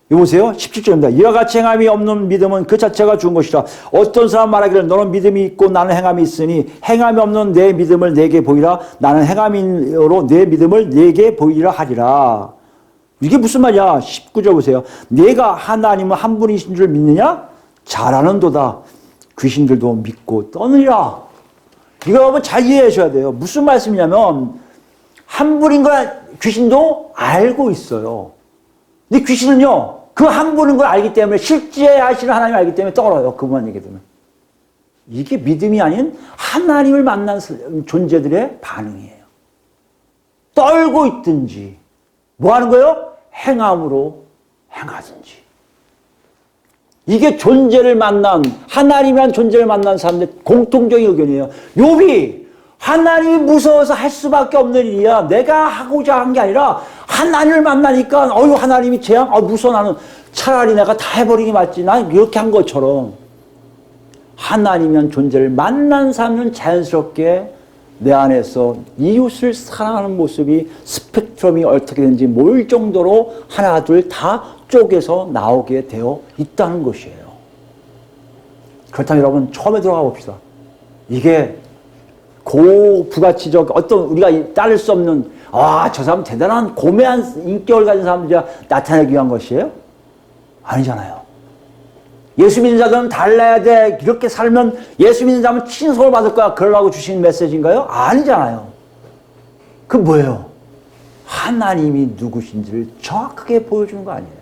보세요. 17절입니다. 이와 같이 행함이 없는 믿음은 그 자체가 죽은 것이라. 어떤 사람 말하기를 너는 믿음이 있고 나는 행함이 있으니 행함이 없는 내 믿음을 내게 보이라. 나는 행함으로 내 믿음을 내게 보이라 하리라. 이게 무슨 말이야? 19절 보세요. 내가 하나님은 한 분이신 줄 믿느냐? 잘하는도다. 귀신들도 믿고 떠느니라. 이거 여러분 잘 이해하셔야 돼요. 무슨 말씀이냐면 한 분인 걸 귀신도 알고 있어요. 근데 귀신은요, 그 한 분인 걸 알기 때문에 실제 하시는 하나님을 알기 때문에 떨어요. 그분만 얘기 되면. 이게 믿음이 아닌 하나님을 만난 존재들의 반응이에요. 떨고 있든지 뭐 하는 거예요? 행함으로 행하든지. 이게 존재를 만난, 하나님이란 존재를 만난 사람들의 공통적인 의견이에요. 욥이 하나님이 무서워서 할 수밖에 없는 일이야. 내가 하고자 한 게 아니라 하나님을 만나니까 어휴 하나님이 재앙 무서워. 나는 차라리 내가 다 해버리기 맞지. 난 이렇게 한 것처럼 하나님이란 존재를 만난 사람은 자연스럽게 내 안에서 이웃을 사랑하는 모습이 스펙트럼이 어떻게 되는지 모를 정도로 하나 둘 다 쪼개서 나오게 되어 있다는 것이에요. 그렇다면 여러분 처음에 들어가 봅시다. 이게 고부가치적 어떤 우리가 따를 수 없는 저 사람 대단한 고매한 인격을 가진 사람들이 나타내기 위한 것이에요? 아니잖아요. 예수 믿는 자들은 달라야 돼. 이렇게 살면 예수 믿는 자면 칭송을 받을 거야. 그러라고 주신 메시지인가요? 아니잖아요. 그 뭐예요? 하나님이 누구신지를 정확하게 보여주는 거 아니에요.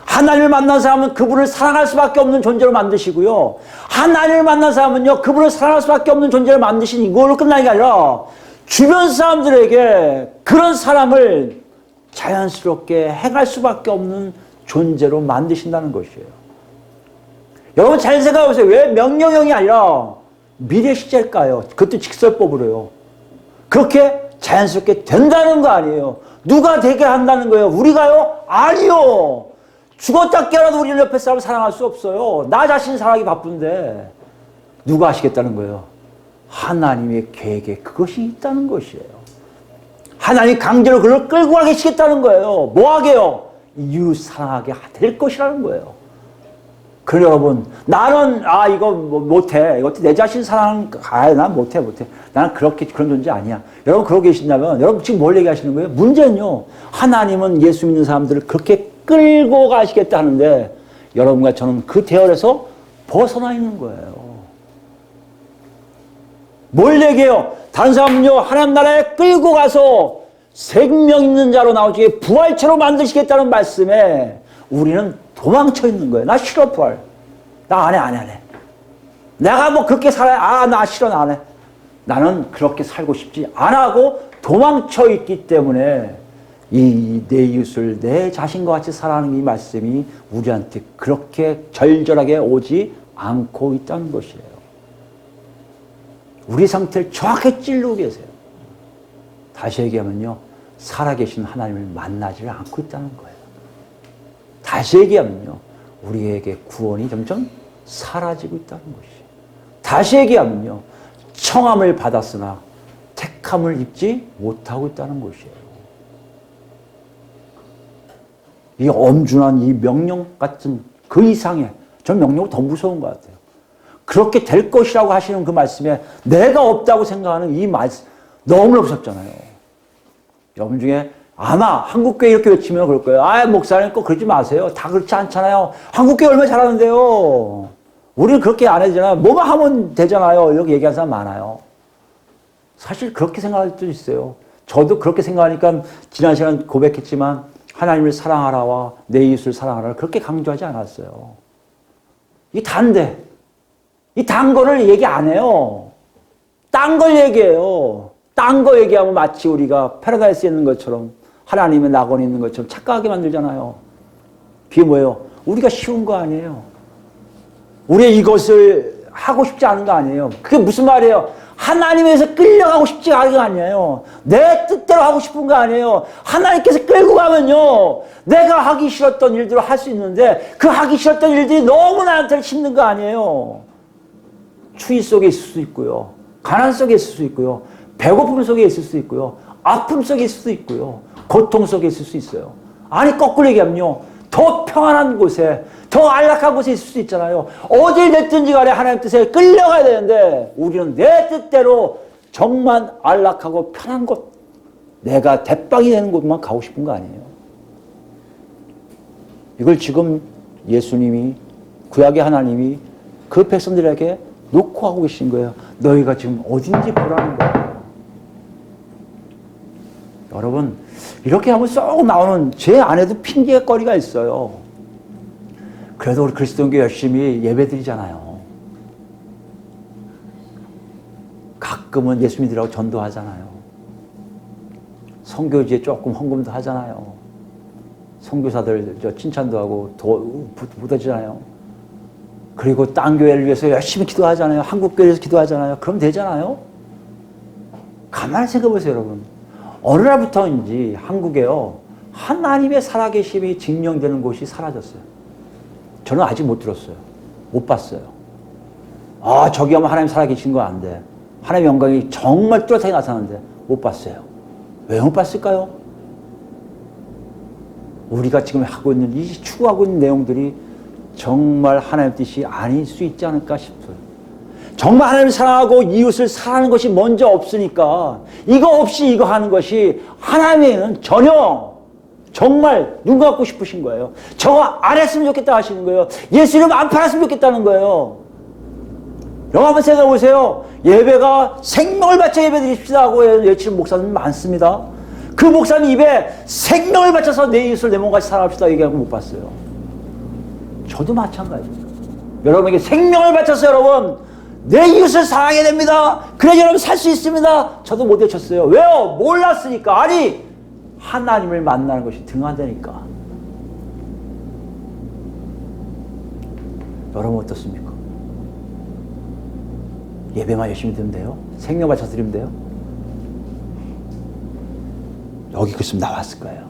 하나님을 만난 사람은 그분을 사랑할 수밖에 없는 존재로 만드시고요. 하나님을 만난 사람은요, 그분을 사랑할 수밖에 없는 존재를 만드신 이걸로 끝나는 게 아니라 주변 사람들에게 그런 사람을 자연스럽게 행할 수밖에 없는 존재로 만드신다는 것이에요. 여러분 잘 생각해 보세요. 왜 명령형이 아니라 미래 시제일까요? 그것도 직설법으로요. 그렇게 자연스럽게 된다는 거 아니에요. 누가 되게 한다는 거예요? 우리가요? 아니요. 죽었다 깨어나도 우리 옆에 사람을 사랑할 수 없어요. 나 자신 사랑하기 바쁜데 누가 하시겠다는 거예요? 하나님의 계획에 그것이 있다는 것이에요. 하나님이 강제로 그를 끌고 가시겠다는 거예요. 뭐 하게요? 이웃 사랑하게 될 것이라는 거예요. 그래 여러분, 나는 이거 못해. 이것도 내 자신 사랑 난 못해. 나는 그런 존재 아니야. 여러분 그러고 계신다면 여러분 지금 뭘 얘기하시는 거예요? 문제는요, 하나님은 예수 믿는 사람들을 그렇게 끌고 가시겠다 하는데 여러분과 저는 그 대열에서 벗어나 있는 거예요. 뭘 얘기해요? 다른 사람은요, 하나님 나라에 끌고 가서 생명 있는 자로 나오지 부활체로 만드시겠다는 말씀에 우리는 도망쳐 있는 거예요. 나 싫어 부활. 나 안 해. 내가 뭐 그렇게 살아야, 아, 나 싫어, 나 안 해. 나는 그렇게 살고 싶지 안 하고 도망쳐 있기 때문에 이 내 이웃을 내 자신과 같이 사랑하는 이 말씀이 우리한테 그렇게 절절하게 오지 않고 있다는 것이에요. 우리 상태를 정확히 찔르고 계세요. 다시 얘기하면요, 살아계신 하나님을 만나지 않고 있다는 거예요. 다시 얘기하면요, 우리에게 구원이 점점 사라지고 있다는 것이에요. 다시 얘기하면요, 청함을 받았으나 택함을 입지 못하고 있다는 것이에요. 이 엄중한 이 명령 같은 그 이상의, 전 명령은 더 무서운 것 같아요. 그렇게 될 것이라고 하시는 그 말씀에 내가 없다고 생각하는 이 말씀 너무 무섭잖아요. 여러분 중에 아마 한국교회 이렇게 외치면 그럴 거예요. 아, 목사님 꼭 그러지 마세요. 다 그렇지 않잖아요. 한국교회 얼마나 잘하는데요. 우리는 그렇게 안 해주잖아요. 뭐만 하면 되잖아요. 이렇게 얘기하는 사람 많아요. 사실 그렇게 생각할 수도 있어요. 저도 그렇게 생각하니까 지난 시간 고백했지만 하나님을 사랑하라와 내 이웃을 사랑하라 그렇게 강조하지 않았어요. 이게 단데 이 단 거를 얘기 안 해요. 딴 걸 얘기해요. 딴 거 얘기하면 마치 우리가 패러다이스에 있는 것처럼 하나님의 낙원에 있는 것처럼 착각하게 만들잖아요. 그게 뭐예요? 우리가 쉬운 거 아니에요. 우리 이것을 하고 싶지 않은 거 아니에요. 그게 무슨 말이에요? 하나님에서 끌려가고 싶지 않은 거 아니에요. 내 뜻대로 하고 싶은 거 아니에요. 하나님께서 끌고 가면요, 내가 하기 싫었던 일들을 할 수 있는데 그 하기 싫었던 일들이 너무 나한테 힘든 거 아니에요. 추위 속에 있을 수 있고요, 가난 속에 있을 수 있고요, 배고픔 속에 있을 수 있고요, 아픔 속에 있을 수 있고요, 고통 속에 있을 수 있어요. 아니 거꾸로 얘기하면요, 더 평안한 곳에, 더 안락한 곳에 있을 수 있잖아요. 어딜 됐든지 간에 하나님 뜻에 끌려가야 되는데 우리는 내 뜻대로 정말 안락하고 편한 곳, 내가 대빵이 되는 곳만 가고 싶은 거 아니에요. 이걸 지금 예수님이, 구약의 하나님이 그 백성들에게 놓고 하고 계신 거예요. 너희가 지금 어딘지 보라는 거예요. 여러분, 이렇게 하면 쏙 나오는 제 안에도 핑계거리가 있어요. 그래도 우리 그리스도인교 열심히 예배드리잖아요. 가끔은 예수 믿으라고 전도하잖아요. 선교지에 조금 헌금도 하잖아요. 선교사들 칭찬도 하고 묻어주잖아요. 그리고 딴 교회를 위해서 열심히 기도하잖아요. 한국 교회에서 기도하잖아요. 그럼 되잖아요. 가만히 생각해 보세요, 여러분. 어느 날부터인지 한국에요, 하나님의 살아계심이 증명되는 곳이 사라졌어요. 저는 아직 못 들었어요. 못 봤어요. 아, 저기 하면 하나님 살아계신 거 안 돼. 하나님의 영광이 정말 뚜렷하게 나타나는데 못 봤어요. 왜 못 봤을까요? 우리가 지금 하고 있는, 이 추구하고 있는 내용들이 정말 하나님의 뜻이 아닐 수 있지 않을까 싶어요. 정말 하나님을 사랑하고 이웃을 사랑하는 것이 먼저 없으니까 이거 없이 이거 하는 것이 하나님에는 전혀 정말 눈 감고 싶으신 거예요. 저거 안 했으면 좋겠다 하시는 거예요. 예수님 안 팔았으면 좋겠다는 거예요. 여러분 한번 생각해 보세요. 예배가 생명을 바쳐 예배 드립시다 하고 외치는 목사님 많습니다. 그 목사님 입에 생명을 바쳐서 내 이웃을 내 몸같이 사랑합시다 얘기하고 못 봤어요. 저도 마찬가지입니다. 여러분에게 생명을 바쳐서 여러분 내 이웃을 사랑해야 됩니다. 그래야 여러분 살 수 있습니다. 저도 못 외쳤어요. 왜요? 몰랐으니까. 아니, 하나님을 만나는 것이 등한다니까. 여러분 어떻습니까? 예배만 열심히 드리면 돼요? 생명 바쳐서 드리면 돼요? 여기 글씀 나왔을 거예요.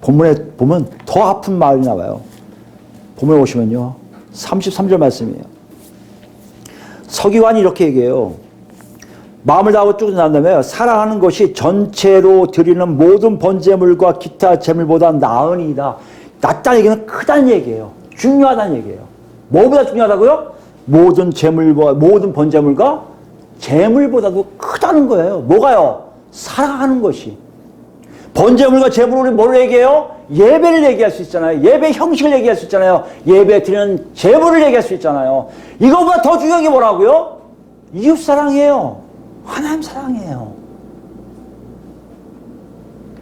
본문에 보면 더 아픈 말이 나와요. 본문에 보시면요, 33절 말씀이에요. 서기관이 이렇게 얘기해요. 마음을 다하고 쭉 나온 다음에 사랑하는 것이 전체로 드리는 모든 번제물과 기타 제물보다 나으니이다. 낫다는 얘기는 크다는 얘기예요. 중요하다는 얘기예요. 뭐보다 중요하다고요? 모든 제물과 모든 번제물과 제물보다도 크다는 거예요. 뭐가요? 사랑하는 것이. 번제물과 제물을 뭘 얘기해요? 예배를 얘기할 수 있잖아요. 예배 형식을 얘기할 수 있잖아요. 예배 드리는 제물을 얘기할 수 있잖아요. 이거보다 더 중요한 게 뭐라고요? 이웃 사랑이에요. 하나님 사랑이에요.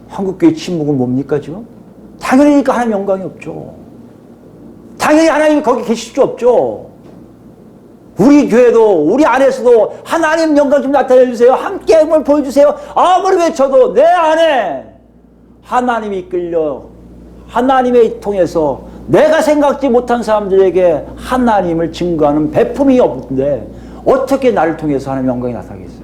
한국교회 침묵은 뭡니까 지금? 당연히니까 하나님 영광이 없죠. 당연히 하나님이 거기 계실 수 없죠. 우리 교회도 우리 안에서도 하나님 영광 좀 나타내 주세요. 함께함을 보여주세요. 아무리 외쳐도 내 안에 하나님이 이끌려 하나님의 통해서 내가 생각지 못한 사람들에게 하나님을 증거하는 배품이 없는데 어떻게 나를 통해서 하나님의 영광이 나타나겠어요?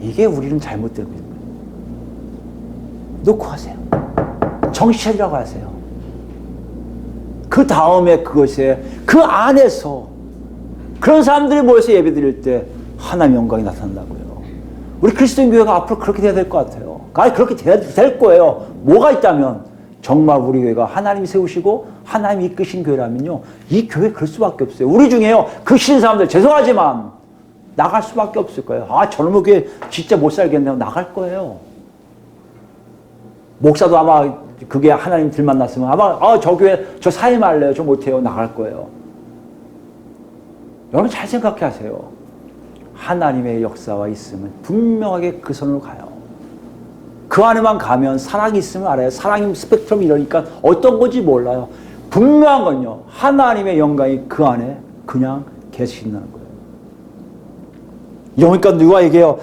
이게 우리는 잘못된 거예요. 놓고 하세요. 정신이라고 하세요. 그 다음에 그것에 그 안에서 그런 사람들이 모여서 예배 드릴 때 하나님의 영광이 나타난다고요. 우리 그리스도인 교회가 앞으로 그렇게 돼야 될 것 같아요. 그렇게 돼야 될 거예요. 뭐가 있다면 정말 우리 교회가 하나님이 세우시고 하나님이 이끄신 교회라면요. 이 교회 그럴 수밖에 없어요. 우리 중에요. 그 신은 사람들 죄송하지만 나갈 수밖에 없을 거예요. 저놈의 교회 진짜 못 살겠네요. 나갈 거예요. 목사도 아마 그게 하나님 들 만났으면 아마 저 교회 저 사임할래요. 저 못해요. 나갈 거예요. 여러분 잘 생각해 하세요. 하나님의 역사와 있으면 분명하게 그 선으로 가요. 그 안에만 가면 사랑이 있으면 알아요. 사랑이 스펙트럼이 이러니까 어떤 건지 몰라요. 분명한 건요. 하나님의 영광이 그 안에 그냥 계신다는 거예요. 그러니까 누가 얘기해요.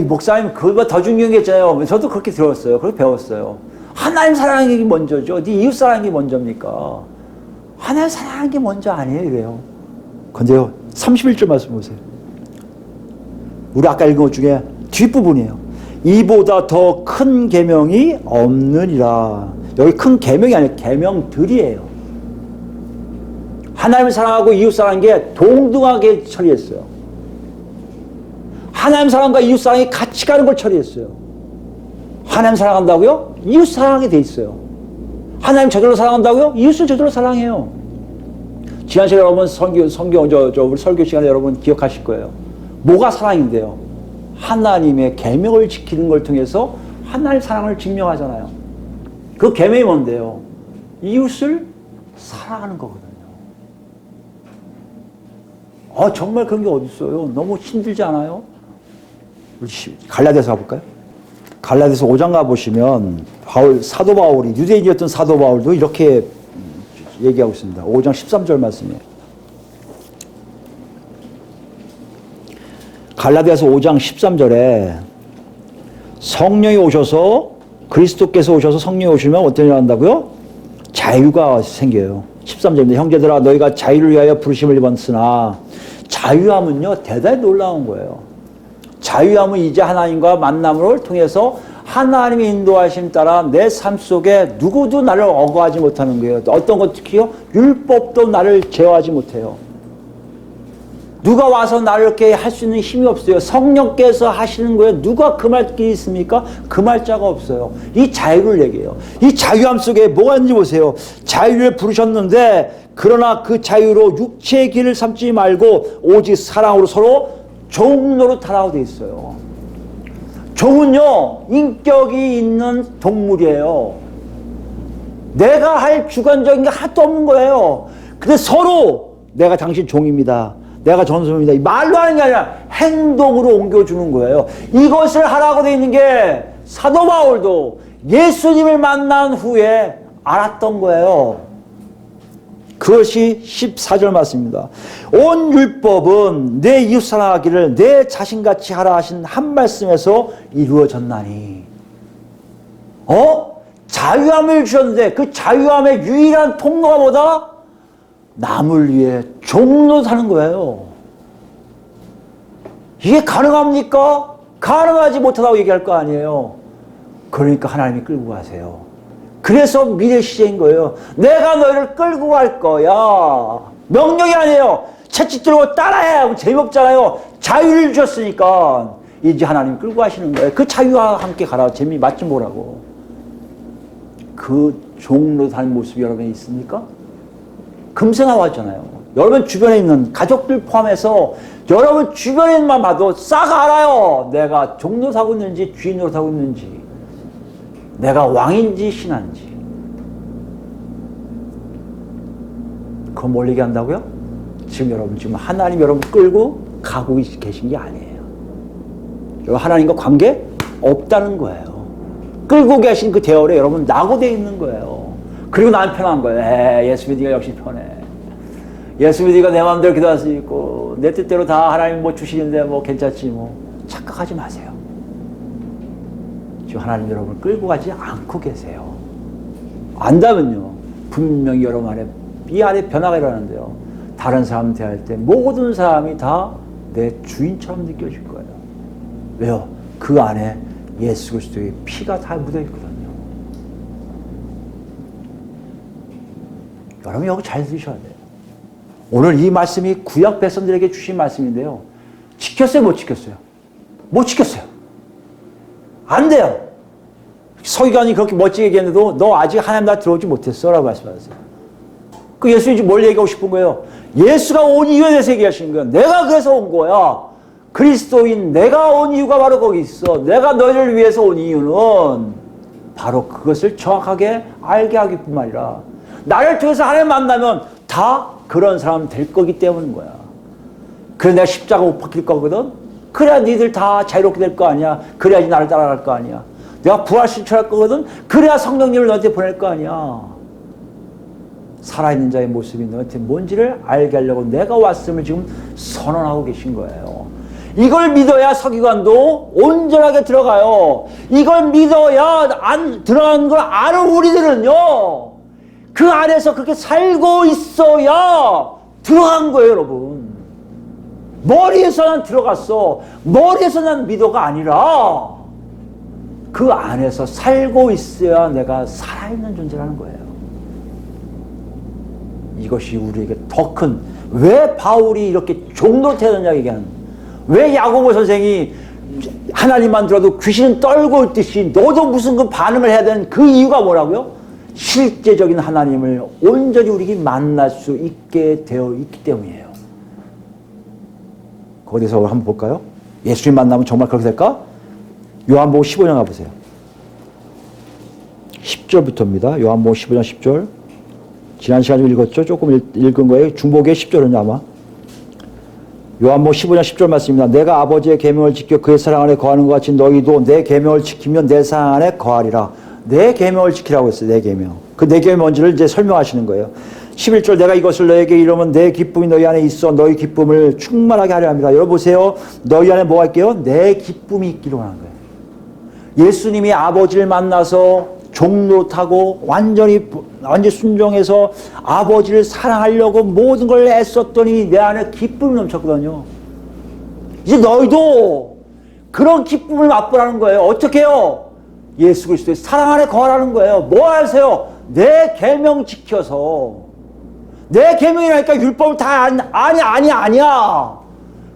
목사님 그거보다 더 중요한 게 있잖아요. 저도 그렇게 들었어요. 그렇게 배웠어요. 하나님 사랑하는 게 먼저죠. 네 이웃 사랑하는 게 먼저입니까? 하나님 사랑하는 게 먼저 아니에요. 이래요. 근데요. 31절 말씀 보세요. 우리 아까 읽은 것 중에 뒷부분이에요. 이보다 더 큰 계명이 없느니라. 여기 큰 계명이 아니라 계명들이에요. 하나님을 사랑하고 이웃 사랑하는 게 동등하게 처리했어요. 하나님 사랑과 이웃 사랑이 같이 가는 걸 처리했어요. 하나님 사랑한다고요? 이웃 사랑하게 돼 있어요. 하나님 저절로 사랑한다고요? 이웃을 저절로 사랑해요. 지난 시간에 여러분 우리 설교 시간에 여러분 기억하실 거예요. 뭐가 사랑인데요? 하나님의 계명을 지키는 걸 통해서 하나님의 사랑을 증명하잖아요. 그 계명이 뭔데요? 이웃을 사랑하는 거거든요. 정말 그런 게 어디 있어요? 너무 힘들지 않아요? 우리 갈라디아서 가볼까요? 갈라디아서 5장 가보시면 사도 바울이 유대인이었던 사도 바울도 이렇게 얘기하고 있습니다. 5장 13절 말씀이에요. 갈라디아서 5장 13절에 성령이 오셔서 그리스도께서 오셔서 성령이 오시면 어떤 일을 한다고요? 자유가 생겨요. 13절입니다. 형제들아 너희가 자유를 위하여 부르심을 입었으나 자유함은요 대단히 놀라운 거예요. 자유함은 이제 하나님과 만남을 통해서 하나님의 인도하심 따라 내 삶 속에 누구도 나를 억압하지 못하는 거예요. 어떤 것 특히요? 율법도 나를 제어하지 못해요. 누가 와서 나를 이렇게 할 수 있는 힘이 없어요. 성령께서 하시는 거예요. 누가 그 말길이 있습니까? 그 말자가 없어요. 이 자유를 얘기해요. 이 자유함 속에 뭐가 있는지 보세요. 자유를 부르셨는데 그러나 그 자유로 육체의 길을 삼지 말고 오직 사랑으로 서로 종노릇하라고 돼 있어요. 종은요 인격이 있는 동물이에요. 내가 할 주관적인 게 하나도 없는 거예요. 근데 서로 내가 당신 종입니다. 내가 전손입니다. 말로 하는 게 아니라 행동으로 옮겨주는 거예요. 이것을 하라고 돼 있는 게 사도 바울도 예수님을 만난 후에 알았던 거예요. 그것이 14절 말씀입니다. 온 율법은 내 이웃 사랑하기를 내 자신같이 하라 하신 한 말씀에서 이루어졌나니. 자유함을 주셨는데 그 자유함의 유일한 통로가 뭐다? 남을 위해 종로 사는 거예요. 이게 가능합니까? 가능하지 못하다고 얘기할 거 아니에요. 그러니까 하나님이 끌고 가세요. 그래서 미래 시제인 거예요. 내가 너희를 끌고 갈 거야. 명령이 아니에요. 채찍 들고 따라해. 재미없잖아요. 자유를 주셨으니까 이제 하나님이 끌고 가시는 거예요. 그 자유와 함께 가라. 재미 맛 좀 보라고. 그 종로 사는 모습이 여러분이 있습니까? 금세 나왔잖아요. 여러분 주변에 있는 가족들 포함해서 여러분 주변에 있는 만 봐도 싹 알아요. 내가 종로 사고 있는지 주인으로 사고 있는지, 내가 왕인지 신하인지. 그거 뭘 얘기한다고요? 지금 하나님 여러분 끌고 가고 계신 게 아니에요. 여러분 하나님과 관계 없다는 거예요. 끌고 계신 그 대열에 여러분 낙오되어 있는 거예요. 그리고 난 편한 거예요. 예수 믿으니까 역시 편해. 예수 믿으니까 내 마음대로 기도할 수 있고 내 뜻대로 다 하나님 뭐 주시는데 뭐 괜찮지 뭐. 착각하지 마세요. 지금 하나님 여러분을 끌고 가지 않고 계세요. 안다면요. 분명히 여러분 안에 이 안에 변화가 일어나는데요. 다른 사람 대할 때 모든 사람이 다 내 주인처럼 느껴질 거예요. 왜요? 그 안에 예수 그리스도의 피가 다 묻어 있거든요. 여러분 여기 잘 들으셔야 돼요. 오늘 이 말씀이 구약 백성들에게 주신 말씀인데요. 지켰어요? 못 지켰어요? 못 지켰어요. 안 돼요. 서기관이 그렇게 멋지게 얘기했는데도 너 아직 하나님 나라 들어오지 못했어 라고 말씀하셨어요. 그 예수님이 뭘 얘기하고 싶은 거예요? 예수가 온 이유에 대해서 얘기하시는 거예요. 내가 그래서 온 거야. 그리스도인 내가 온 이유가 바로 거기 있어. 내가 너희를 위해서 온 이유는 바로 그것을 정확하게 알게 하기 뿐만 아니라 나를 통해서 하나님 만나면 다 그런 사람 될 거기 때문인 거야. 그래 내가 십자가 못 박힐 거거든. 그래야 니들 다 자유롭게 될 거 아니야. 그래야지 나를 따라갈 거 아니야. 내가 부활시켜할 거거든. 그래야 성령님을 너한테 보낼 거 아니야. 살아있는 자의 모습이 너한테 뭔지를 알게 하려고 내가 왔음을 지금 선언하고 계신 거예요. 이걸 믿어야 서기관도 온전하게 들어가요. 이걸 믿어야 들어간 걸 아는 우리들은요. 그 안에서 그렇게 살고 있어야 들어간 거예요, 여러분. 머리에서 난 들어갔어. 머리에서 난 믿어가 아니라 그 안에서 살고 있어야 내가 살아있는 존재라는 거예요. 이것이 우리에게 더 큰, 왜 바울이 이렇게 종로 태어났냐 얘기하는, 왜 야고보 선생이 하나님만 들어도 귀신은 떨고 있듯이 너도 무슨 그 반응을 해야 되는 그 이유가 뭐라고요? 실제적인 하나님을 온전히 우리에게 만날 수 있게 되어 있기 때문이에요. 거기서 한번 볼까요? 예수님 만나면 정말 그렇게 될까? 요한복음 15장 가보세요. 10절부터입니다. 요한복음 15장 10절. 지난 시간에 읽었죠? 조금 읽은 거예요. 중복의 10절은 아마. 요한복음 15장 10절 말씀입니다. 내가 아버지의 계명을 지켜 그의 사랑 안에 거하는 것 같이 너희도 내 계명을 지키면 내 사랑 안에 거하리라. 내 계명을 지키라고 했어요. 내 계명. 그 내 계명이 뭔지를 이제 설명하시는 거예요. 11절 내가 이것을 너에게 이르면 내 기쁨이 너희 안에 있어 너희 기쁨을 충만하게 하려 합니다. 여러분 보세요. 너희 안에 뭐가 있게요? 내 기쁨이 있기로 하는 거예요. 예수님이 아버지를 만나서 종로 타고 완전히 순종해서 아버지를 사랑하려고 모든 걸 애썼더니 내 안에 기쁨이 넘쳤거든요. 이제 너희도 그런 기쁨을 맛보라는 거예요. 어떻게 해요? 예수 그리스도의 사랑 안에 거하라는 거예요. 뭐 하세요? 내 계명 지켜서. 내 계명이라니까 율법을 다 아니야.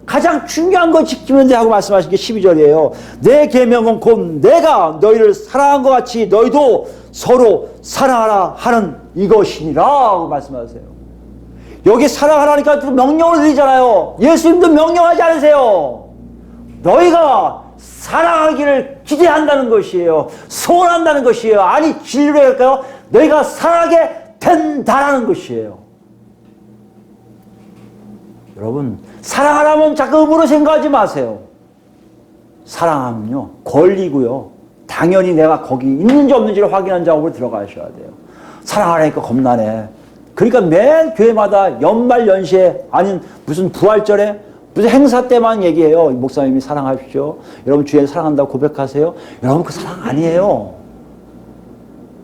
가장 중요한 거 지키면 돼 하고 말씀하신 게 12절이에요. 내 계명은 곧 내가 너희를 사랑한 것 같이 너희도 서로 사랑하라 하는 이것이니라 하고 말씀하세요. 여기 사랑하라니까 또 명령을 드리잖아요. 예수님도 명령하지 않으세요. 너희가 사랑하기를 기대한다는 것이에요. 소원한다는 것이에요. 아니 진리로 할까요? 너희가 사랑하게 된다라는 것이에요. 여러분 사랑하라면 자꾸 음으로 생각하지 마세요. 사랑하면요 권리고요. 당연히 내가 거기 있는지 없는지를 확인한 작업을 들어가셔야 돼요. 사랑하라니까 겁나네. 그러니까 매 교회마다 연말 연시에 아닌 무슨 부활절에 무슨 행사 때만 얘기해요. 목사님이 사랑하십시오. 여러분 주에 사랑한다고 고백하세요. 여러분 그 사랑 아니에요.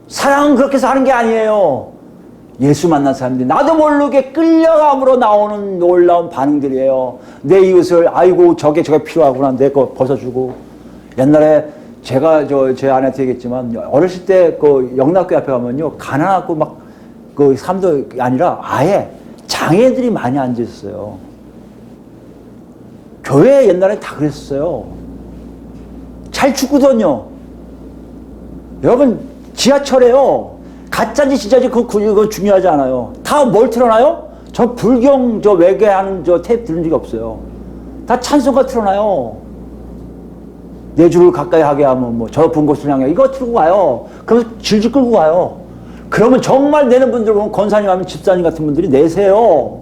사랑은 그렇게 해서 하는 게 아니에요. 예수 만난 사람들이 나도 모르게 끌려감으로 나오는 놀라운 반응들이에요. 내 이웃을 아이고 저게 필요하구나 내 거 벗어주고. 옛날에 제가 제 아내한테 얘기했지만 어렸을 때 그 영락교 앞에 가면요 가난하고 막 그 사람도 아니라 아예 장애들이 많이 앉아 있었어요. 교회 옛날에 다 그랬어요. 잘 죽거든요. 여러분 지하철에요. 가짜인지 진짜인지 그건 중요하지 않아요. 다 뭘 틀어놔요? 저 불경 외계하는 테이프 들은 적이 없어요. 다 찬송가 틀어놔요. 내 주를 가까이 하게 하면 뭐 저 분 곳을 향해 이거 틀고 가요. 그러면서 질질 끌고 가요. 그러면 정말 내는 분들 보면 권사님 하면 집사님 같은 분들이 내세요.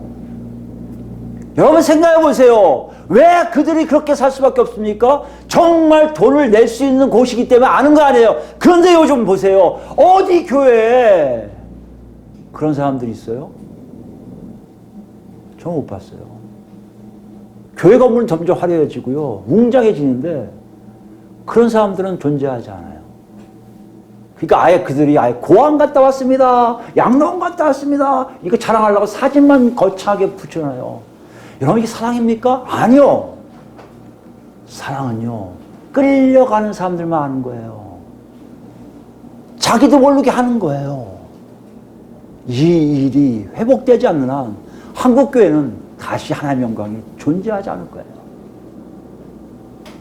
여러분 생각해 보세요. 왜 그들이 그렇게 살 수밖에 없습니까? 정말 돈을 낼 수 있는 곳이기 때문에 아는 거 아니에요. 그런데 요즘 보세요. 어디 교회에 그런 사람들이 있어요? 저는 못 봤어요. 교회 건물은 점점 화려해지고요. 웅장해지는데 그런 사람들은 존재하지 않아요. 그러니까 아예 그들이 아예 고항 갔다 왔습니다. 양로원 갔다 왔습니다. 이거 자랑하려고 사진만 거창하게 붙여놔요. 여러분 이게 사랑입니까? 아니요. 사랑은요. 끌려가는 사람들만 하는 거예요. 자기도 모르게 하는 거예요. 이 일이 회복되지 않는 한 한국교회는 다시 하나님의 영광이 존재하지 않을 거예요.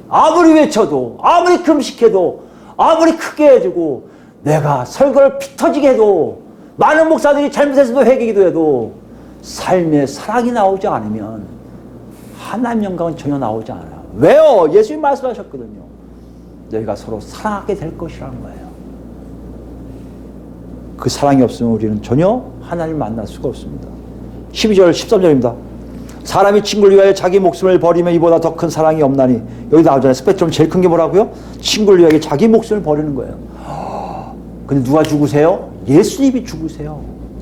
아무리 외쳐도 아무리 금식해도 아무리 크게 해주고 내가 설교를 피 터지게 해도 많은 목사들이 잘못했어도 회개기도 해도 삶에 사랑이 나오지 않으면 하나님의 영광은 전혀 나오지 않아요. 왜요? 예수님 말씀하셨거든요. 너희가 서로 사랑하게 될 것이라는 거예요. 그 사랑이 없으면 우리는 전혀 하나님을 만날 수가 없습니다. 12절 13절입니다. 사람이 친구를 위하여 자기 목숨을 버리면 이보다 더 큰 사랑이 없나니. 여기 나오잖아요. 스펙트럼 제일 큰 게 뭐라고요? 친구를 위하여 자기 목숨을 버리는 거예요. 근데 누가 죽으세요? 예수님이 죽으세요.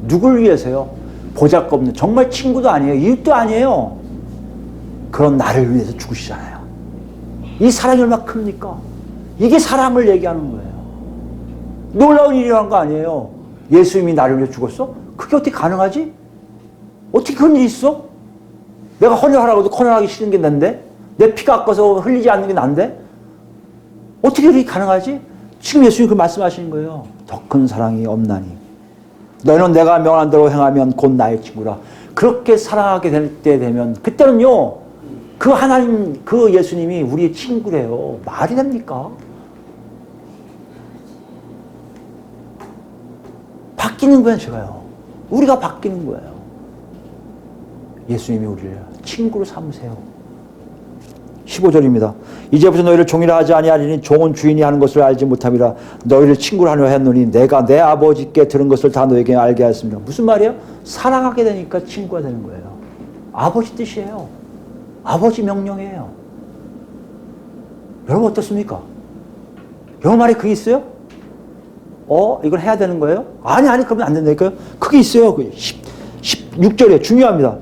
누굴 위해서요? 보잘것없는 정말 친구도 아니에요. 이웃도 아니에요. 그런 나를 위해서 죽으시잖아요. 이 사랑이 얼마나 큽니까? 이게 사랑을 얘기하는 거예요. 놀라운 일이라는 거 아니에요. 예수님이 나를 위해 죽었어? 그게 어떻게 가능하지? 어떻게 그런 일이 있어? 내가 헌혈하라고도 헌혈하기 싫은 게 난데? 내 피가 아까워서 흘리지 않는 게 난데? 어떻게 그렇게 가능하지? 지금 예수님이 그 말씀하시는 거예요. 더 큰 사랑이 없나니. 너희는 내가 명한 대로 행하면 곧 나의 친구라. 그렇게 사랑하게 될 때 되면 그때는요. 그 하나님, 그 예수님이 우리의 친구래요. 말이 됩니까? 바뀌는 거예요, 제가요. 우리가 바뀌는 거예요. 예수님이 우리를 친구로 삼으세요. 15절입니다. 이제부터 너희를 종이라 하지 아니하리니 종은 주인이 하는 것을 알지 못함이라. 너희를 친구로 하려 했노니 내가 내 아버지께 들은 것을 다 너에게 알게 하였습니다. 무슨 말이에요? 사랑하게 되니까 친구가 되는 거예요. 아버지 뜻이에요. 아버지 명령이에요. 여러분 어떻습니까? 여러분 말에 그게 있어요? 이걸 해야 되는 거예요? 아니 그러면 안 된다니까요? 그게 있어요. 16절에 중요합니다.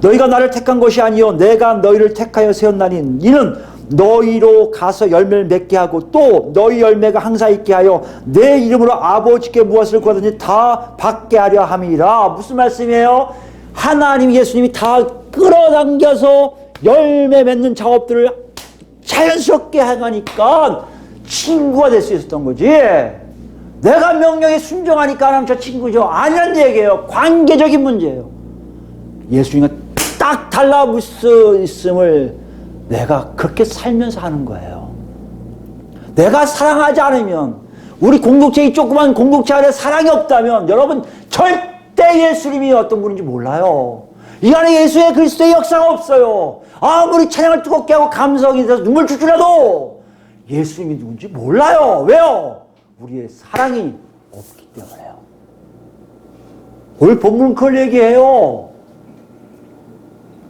너희가 나를 택한 것이 아니요 내가 너희를 택하여 세웠나니 이는 너희로 가서 열매를 맺게 하고 또 너희 열매가 항상 있게 하여 내 이름으로 아버지께 무엇을 구하든지 다 받게 하려 함이라. 무슨 말씀이에요? 하나님 예수님이 다 끌어당겨서 열매 맺는 작업들을 자연스럽게 하니까 친구가 될 수 있었던 거지. 내가 명령에 순종하니까 하나님 저 친구죠. 아니란 얘기예요. 관계적인 문제예요. 예수님과 딱 달라붙어 있음을 내가 그렇게 살면서 하는 거예요. 내가 사랑하지 않으면 우리 공동체 이 조그만 공동체 안에 사랑이 없다면 여러분 절대 예수님이 어떤 분인지 몰라요. 이 안에 예수의 그리스도의 역사가 없어요. 아무리 찬양을 뜨겁게 하고 감성이 돼서 눈물 줄줄해도 예수님이 누군지 몰라요. 왜요? 우리의 사랑이 없기 때문에요. 오늘 본문은 그걸 얘기해요.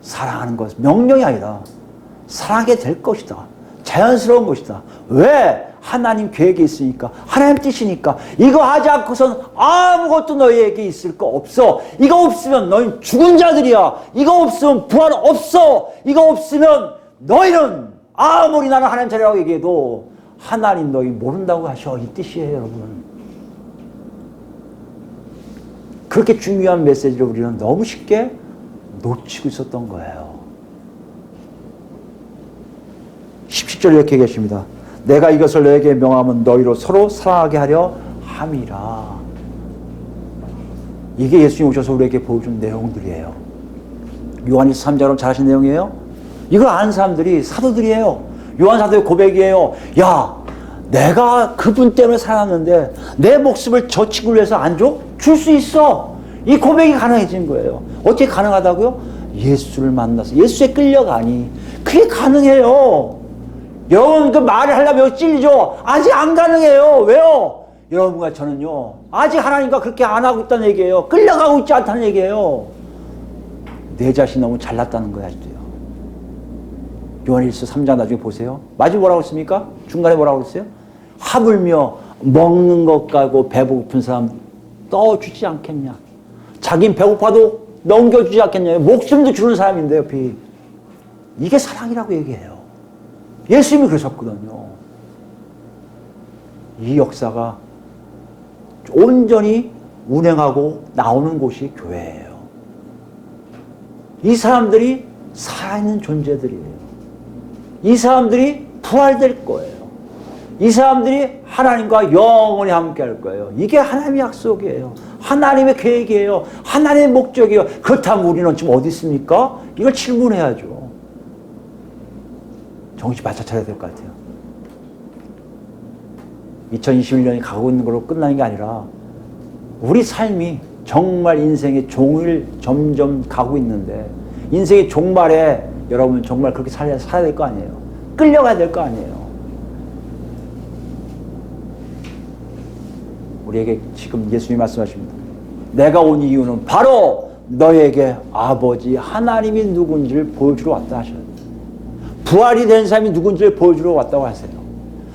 사랑하는 것은 명령이 아니라 사랑하게 될 것이다. 자연스러운 것이다. 왜? 하나님 계획이 있으니까. 하나님 뜻이니까. 이거 하지 않고선 아무것도 너희에게 있을 거 없어. 이거 없으면 너희는 죽은 자들이야. 이거 없으면 부활 없어. 이거 없으면 너희는 아무리 나는 하나님 자리라고 얘기해도 하나님 너희 모른다고 하셔. 이 뜻이에요, 여러분. 그렇게 중요한 메시지를 우리는 너무 쉽게 놓치고 있었던 거예요. 17절 이렇게 계십니다. 내가 이것을 너에게 명하면 너희로 서로 사랑하게 하려 함이라. 이게 예수님이 오셔서 우리에게 보여준 내용들이에요. 요한일서 3장으로 잘 아시는 내용이에요. 이걸 아는 사람들이 사도들이에요. 요한 사도의 고백이에요. 야, 내가 그분 때문에 살았는데 내 목숨을 저 친구를 위해서 안 줘? 줄 수 있어. 이 고백이 가능해진 거예요. 어떻게 가능하다고요? 예수를 만나서 예수에 끌려가니 그게 가능해요. 여러분 그 말을 하려면 찔리죠. 아직 안 가능해요. 왜요? 여러분과 저는요 아직 하나님과 그렇게 안 하고 있다는 얘기예요. 끌려가고 있지 않다는 얘기예요. 내 자신이 너무 잘났다는 거야 아직도요. 요한일서 3장 나중에 보세요. 마지막 뭐라고 했습니까? 중간에 뭐라고 했어요? 하물며 먹는 것 가고 배고픈 사람 떠주지 않겠냐. 자긴 배고파도 넘겨주지 않겠냐. 목숨도 주는 사람인데 옆에. 이게 사랑이라고 얘기해요. 예수님이 그러셨거든요. 이 역사가 온전히 운행하고 나오는 곳이 교회예요. 이 사람들이 살아있는 존재들이에요. 이 사람들이 부활될 거예요. 이 사람들이 하나님과 영원히 함께 할 거예요. 이게 하나님의 약속이에요. 하나님의 계획이에요. 하나님의 목적이에요. 그렇다면 우리는 지금 어디 있습니까? 이걸 질문해야죠. 정신 바짝 차려야 될 것 같아요. 2021년이 가고 있는 걸로 끝나는 게 아니라 우리 삶이 정말 인생의 종을 점점 가고 있는데 인생의 종말에 여러분 정말 그렇게 살아야 될 거 아니에요. 끌려가야 될 거 아니에요. 우리에게 지금 예수님이 말씀하십니다. 내가 온 이유는 바로 너에게 아버지 하나님이 누군지를 보여주러 왔다 하셔요. 부활이 된 사람이 누군지를 보여주러 왔다고 하세요.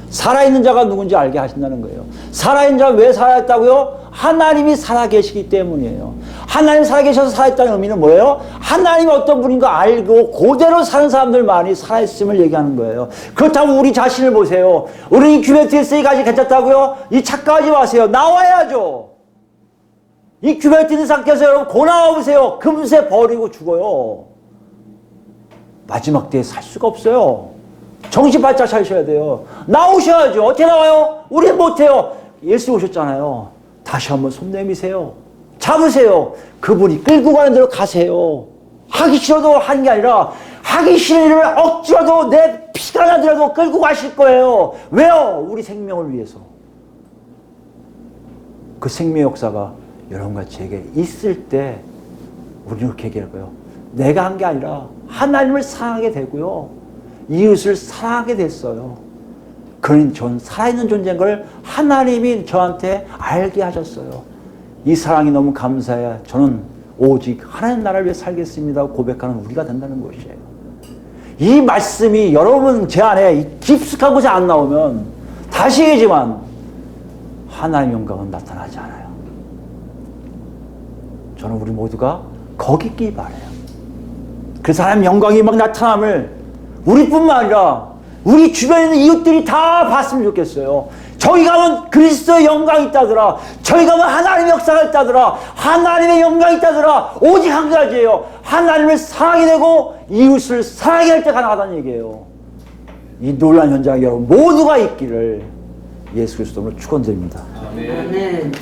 살아있는 자가 누군지 알게 하신다는 거예요. 살아있는 자가 왜 살아있다고요? 하나님이 살아계시기 때문이에요. 하나님 살아계셔서 살아있다는 의미는 뭐예요? 하나님이 어떤 분인가 알고 그대로 사는 사람들만이 살아있음을 얘기하는 거예요. 그렇다면 우리 자신을 보세요. 우리 이 규베티스까지 괜찮다고요? 이 착각하지 마세요. 나와야죠. 이 규베티스 상태에서 여러분 고 나와보세요. 금세 버리고 죽어요. 마지막 때에 살 수가 없어요. 정신 바짝 차리셔야 돼요. 나오셔야죠. 어떻게 나와요? 우리는 못해요. 예수 오셨잖아요. 다시 한번 손 내미세요. 잡으세요. 그분이 끌고 가는 대로 가세요. 하기 싫어도 하는 게 아니라 하기 싫은 일을 억지로도 내 피가 나더라도 끌고 가실 거예요. 왜요? 우리 생명을 위해서. 그 생명 역사가 여러분과 제게 있을 때 우리는 그렇게 얘기할 거예요. 내가 한 게 아니라 하나님을 사랑하게 되고요. 이웃을 사랑하게 됐어요. 그러니 전 살아있는 존재인 걸 하나님이 저한테 알게 하셨어요. 이 사랑이 너무 감사해. 저는 오직 하나님 나라를 위해 살겠습니다. 고백하는 우리가 된다는 것이에요. 이 말씀이 여러분 제 안에 깊숙한 곳에 안 나오면 다시 얘기지만 하나님의 영광은 나타나지 않아요. 저는 우리 모두가 거기 있기 바라요. 그래서 하나님의 영광이 막 나타남을 우리뿐만 아니라 우리 주변에 있는 이웃들이 다 봤으면 좋겠어요. 저기 가면 그리스도의 영광이 있다더라. 저기 가면 하나님의 역사가 있다더라. 하나님의 영광이 있다더라. 오직 한 가지예요. 하나님을 사랑하게 되고 이웃을 사랑하게 할 때 가능하다는 얘기예요. 이 놀라운 현장에 여러분 모두가 있기를 예수 그리스도로 축원드립니다. 아멘.